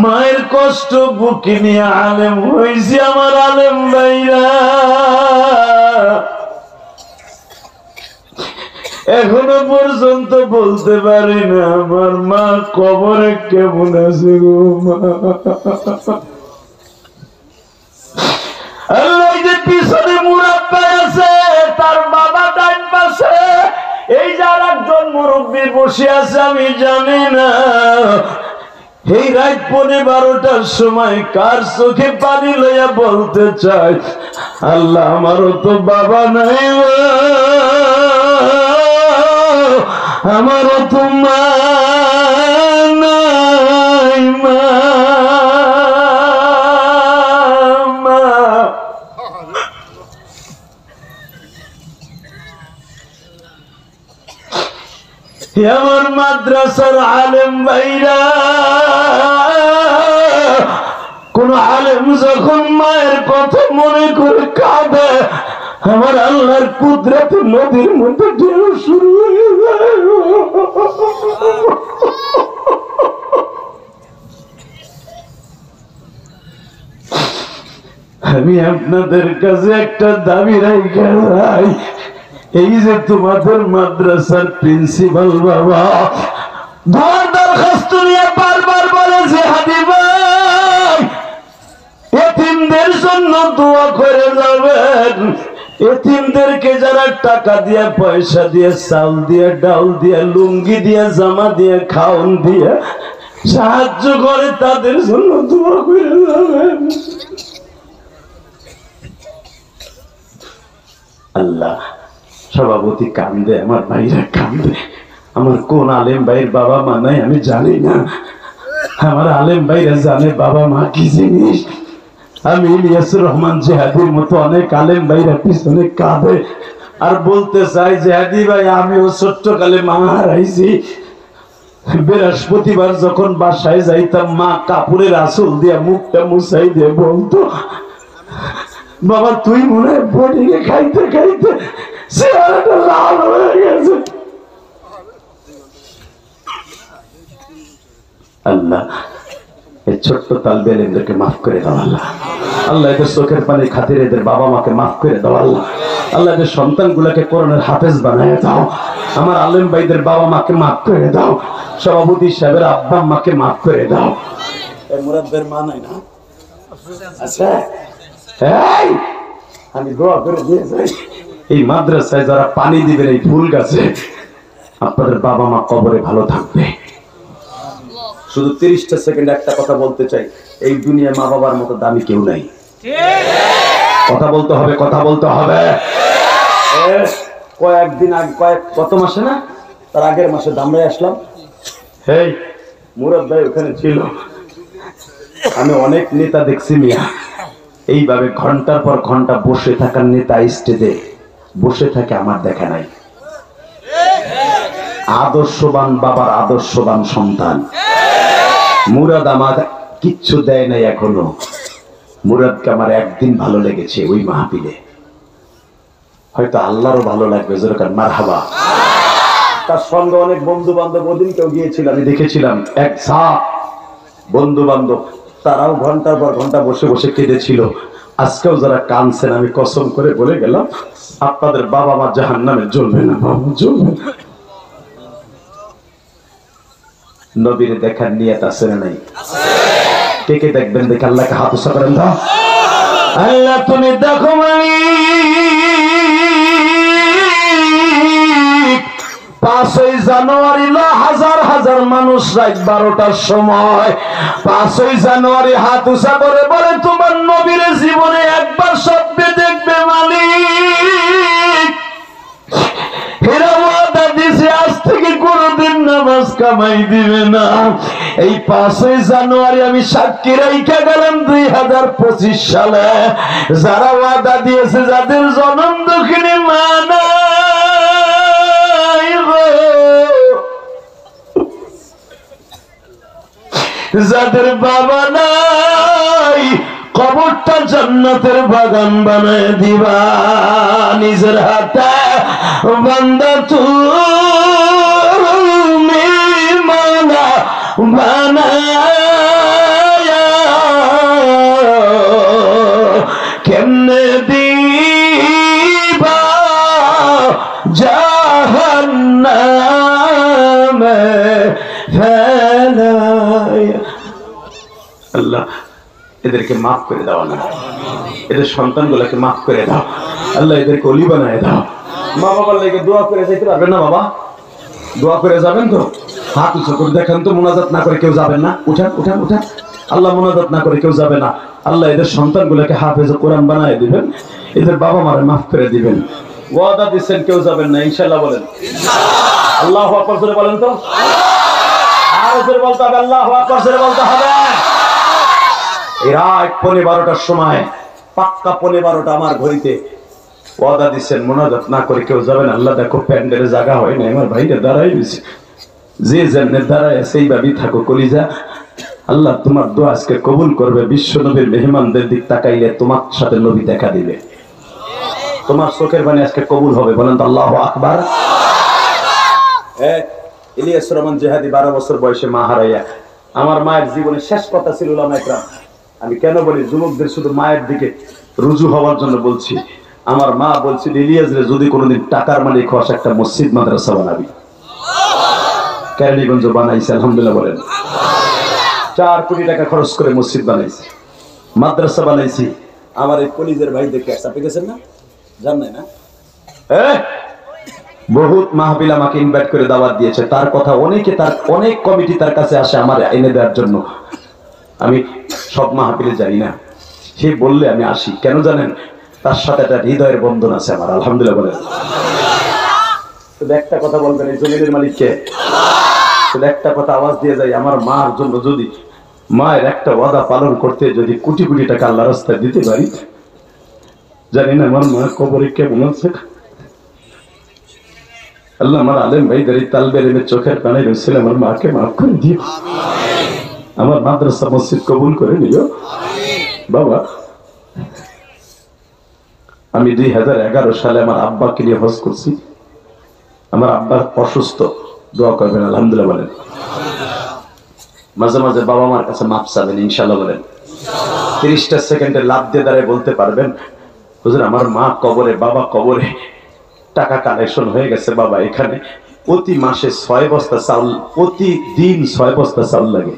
মায়ের কষ্ট বুকে নিয়ে আলেম হয়েছে আমার আলেম ভাইরা। এখনো পর্যন্ত বলতে পারি না আমার মা কবরে কেমন আছে গো মা। আল্লাহ যে পিছনে মুরাদ ভাই আছে, তার বাবা ডান পাশে, এই যে আর একজন মুরব্বী বসে আছে আমি জানি না এই রাত 12টার সময় কার চোখে পানি লইয়া বলতে চাই আল্লাহ আমারও তো বাবা নাই, আমারও তো মা নাই, মা আমার মাদ্রাসার আলেম ভাইরা। কোন আলেম যখন মায়ের কথা মনে করে কাঁদে আমার আল্লাহর কুদরত নদীর মধ্যে ঢেউ শুরু হয়ে যায়। আমি আপনাদের কাছে একটা দাবি রাখি, এই যে তোমাদের মাদ্রাসার প্রিন্সিপাল বাবা দরখাস্ত নিয়ে বারবার বলেছে হাদি ভাই এতিমদের জন্য দোয়া করে যাবেন। এতিমদেরকে যারা টাকা দিয়ে, পয়সা দিয়ে, চাল দিয়ে, ডাল দিয়ে, লুঙ্গি দিয়ে, জামা দিয়ে, খাওন দিয়ে সাহায্য করে তাদের জন্য দোয়া করে যাবেন। আল্লাহ সভাপতি কান্দে, আমার ভাইরা কান্দে। আমার কোন আলেম ভাইয়ের বাবা মা নাই আমি জানি না, আমার আলেম ভাইরা জানে বাবা মা কি জিনিস। আমি ইলিয়াসুর রহমান জিহাদির মতো অনেক আলেম ভাইরা পিছনে কাঁদে আর বলতে চাই জিহাদি ভাই আমিও ছোট্টকালে মা হারাইছি। বৃহস্পতিবার যখন বাসায় যাইতাম মা কাপড়ের আঁচল দিয়া মুখটা মুছাই দিয়ে বলতো বাবা তুই মনে হয় বোর্ডিংয়ে খাইতে খাইতে চেহারাটা লাল হয়ে গেছে। আল্লাহ এই ছোট্ট তালবে এদেরকে মাফ করে দাও আল্লাহ। আল্লাহ এদের চোখের পানি খাতিরে এদের বাবা মাকে মাফ করে দাও আল্লাহ। আল্লাহ এদের সন্তানগুলোকে কোরআনের হাফেজ বানায় দাও। আমার আলেম ভাইদের বাবা মাকে মাফ করে দাও। সভাপতি সাহেবের আব্বা মাকে মাফ করে দাও। মুরাদের মা নাই না? আচ্ছা আমি দোয়া করে দিয়ে যাই এই মাদ্রাসায় যারা পানি দিবেন এই ফুল গাছে আপনাদের বাবা মা কবরে ভালো থাকবে। শুধু 30টা সেকেন্ড একটা কথা বলতে চাই, এই দুনিয়া মা বাবার মতো দামি কেউ নাই। কথা বলতে হবে, কথা বলতে হবে। কয়েকদিন আগে কত মাসে না তার আগের মাসে দামরাই আসলাম, হেই মুরাদ ভাই ওখানে ছিল। আমি অনেক নেতা দেখছি মিয়া এইভাবে ঘন্টার পর ঘন্টা বসে থাকার নেতা স্টেজে বসে থাকে আমার দেখা নাই। আদর্শবান বাবার আদর্শবান সন্তান মুরাদ আমার কিচ্ছু দেয় নাই এখনো। মুরাদকে আমার একদিন ভালো লেগেছে ওই মাহফিলে, হয়তো আল্লাহরও ভালো লাগবে যেরকম মারহাবা। তার সঙ্গে অনেক বন্ধু বান্ধব ওদিন কেউ গিয়েছিল আমি দেখেছিলাম, এক ঝাঁক বন্ধু বান্ধব তারাও ঘন্টার পর ঘন্টা বসে বসে কেঁদেছিল। আজকেও যারা কাঁদছেন আমি কসম করে বলে গেলাম আপনাদের বাবা মা জাহান্নামে জ্বলবে না, বাবা জ্বলবে না। নবীর দেখার নিয়ত আছে না নাই? কে কে দেখবেন দেখে আল্লাহকে হাত উঁচা করেন দাও। আল্লাহ তুমি দেখো জানুয়ারি হাজার হাজার মানুষ রাত 12টার সময় 5ই জানুয়ারি হাত উঁচা করে বলে তোমার নবীর জীবনে একবার স্বপ্নে দেখবে মালিক। এরা ওয়াদা দিছে আজ থেকে কোনদিন নামাজ কামাই দিবে না। এই 5ই জানুয়ারি আমি সাক্ষী রাইখা গেলাম 2025 সালে যারা ওয়াদা দিয়েছে যাদের জনম দুঃখিনী মা নাই গো, যাদের বাবা নাই কবরটা জান্নাতের বাগান বানায় দিবা নিজের হাতে। বান্দা তুমি মাওলা বানায়া কেমনে দিবা জাহান্নামে ফেলায়া। আল্লাহ এদেরকে মাফ করে দাও না, এদের সন্তানগুলোকে মাফ করে দাও আল্লাহ, এদেরকে ওলি বানায় দাও। মা বাবার লেগে দোয়া করে যেতে পারবেন না বাবা? দোয়া করে যাবেন তো? হাত উঁচু করে দেখেন তো, মুনাজাত না করে কেউ যাবেন না? উঠান উঠান উঠান। আল্লাহ মুনাজাত না করে কেউ যাবে না। আল্লাহ এদের সন্তানগুলোকে হাফেজ কোরআন বানায় দিবেন, এদের বাবা মারে মাফ করে দিবেন। ওয়াদা দিচ্ছেন কেউ যাবেন না ইনশাআল্লাহ বলেন। আল্লাহু আকবার জোরে বলেন তো, আর জোরে বলতে হবে, আল্লাহু আকবার জোরে বলতে হবে। এই রাত 12টার সময় পাক্কা 12টা আমার ঘড়িতে ওয়াদা দিচ্ছেন মুনাজাত না করে কেউ যাবেন। আল্লাহ দেখো প্যান্ডেলে জায়গা হয় না, আমার ভাইটা দাঁড়াই দিছে, যে যেমনে দাঁড়ায় সেইভাবেই থাকো কলিজা। আল্লাহ তোমার দোয়া আজকে কবুল করবে। বিশ্ব নবীর মেহমানদের দিক তাকাইলে তোমার সাথে নবী দেখা দিবে, তোমার চোখের পানি আজকে কবুল হবে। বলেন তো আল্লাহু আকবার। ইলিয়াস রহমান জিহাদি 12 বছর বয়সে মা হারাইয়া, আমার মায়ের জীবনের শেষ কথা ছিল উলামা ইকরাম। আমি কেন বলি যুবকদের শুধু মায়ের দিকে রুজু হওয়ার জন্য বলছি। আমার মা বলছিল ইলিয়াস রে যদি কোনোদিন টাকার মালিক হস একটা মসজিদ মাদ্রাসা বানাবি। কেরানীগঞ্জ বানাইছে আলহামদুলিল্লাহ বলেন। 4 কোটি টাকা খরচ করে মসজিদ বানাইছে, মাদ্রাসা বানাইছি। আমার এই কলিজের ভাই দেখে চাপে গেছেন না, জান নাই না? বহুত মাহফিল আমাকে ইনভাইট করে দাওয়াত দিয়েছে, তার কথা অনেকে, তার অনেক কমিটি তার কাছে আসে আমার এনে দেওয়ার জন্য। আমি সব মাহফিলে যাই না, সে বললে আমি আসি। কেন জানেন? তার সাথে একটা হৃদয়ের বন্ধন আছে আমার, আলহামদুলিল্লাহ বলেন। শুধু একটা কথা বলবেন, এই জমিনের মালিককে শুধু একটা কথা আওয়াজ দিয়ে যাই, আমার মার জন্য যদি মায়ের একটা ওয়াদা পালন করতে যদি কোটি কোটি টাকা আল্লাহ রাস্তায় দিতে পারি, জানি না আমার মা কবরে কেমন আছে। আল্লাহ আমার আলেম ভাইদের তালবের চোখের পানি রয়েছিল, আমার মাকে মাফ করে দিও, আমার মাদ্রাসা মসজিদ কবুল করে নিও বাবা। আমি 2011 সালে আমার আব্বাকে নিয়ে হজ করছি। আমার আব্বা অসুস্থ, দোয়া করবেন আলহামদুলিল্লাহ বলেন। মাঝে মাঝে বাবা মার কাছে মাপ চাবেন ইনশাআল্লাহ বলেন। 30টা সেকেন্ডে লাভ দিয়ে দাঁড়ায় বলতে পারবেন হুজুর আমার মা কবরে, বাবা কবরে, টাকা কালেকশন হয়ে গেছে বাবা, এখানে প্রতি মাসে 6 বস্তা চাউল, প্রতিদিন 6 বস্তা চাউল লাগে।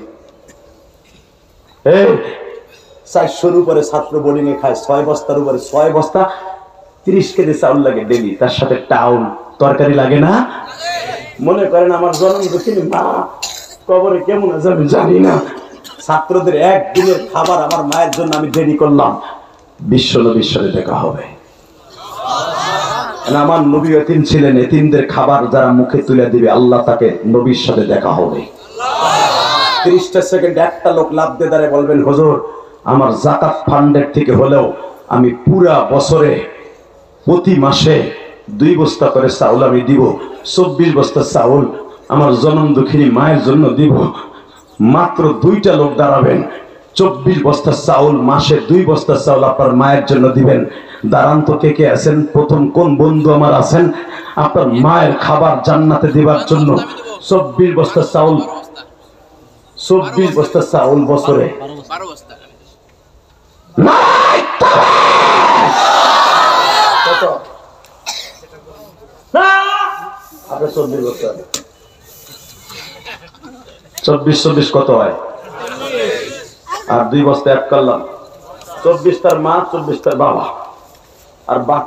400-র উপরে ছাত্র বোর্ডিং এ খায়, 6 বস্তার উপরে 6 বস্তা 30 কেজি চাউল লাগে ডেলি, তার সাথে টাউন তরকারি লাগে না? মনে করেন আমার জন্ম দুঃখিনী মা কবরে কেমন আছে আমি জানি না। ছাত্রদের একদিনের খাবার আমার মায়ের জন্য আমি দেরি করলাম, বিশ্ব নবীর সাথে দেখা হবে। আমার নবী এতিম ছিলেন, এতিমদের খাবার যারা মুখে তুলে দিবে আল্লাহ তাকে নবীর সাথে দেখা হবে। 30টা সেকেন্ড একটা লোক লাভ দিয়ে দাঁড়ায় বলবেন হুজুর আমার যাকাত ফান্ডের থেকে হলেও আমি পুরা বছরে প্রতি মাসে 2 বস্তা করে চাউল আমি দিব, 24 বস্তা চাউল আমার জনম দুঃখিনী মায়ের জন্য দিব। মাত্র 2টা লোক দাঁড়াবেন, 24 বস্তা চাউল, মাসে 2 বস্তা চাউল আপনার মায়ের জন্য দিবেন। দাঁড়ান তো কে কে আছেন? প্রথম কোন বন্ধু আমার আছেন আপনার মায়ের খাবার জান্নাতে দেবার জন্য? 24 বস্তা চাউল, 24 বস্তা চাউল বছরে। কত? 24 কত হয়? আর 2 বস্তা এক করলাম, 24 তার মা, 24 তার বাবা, আর বাকি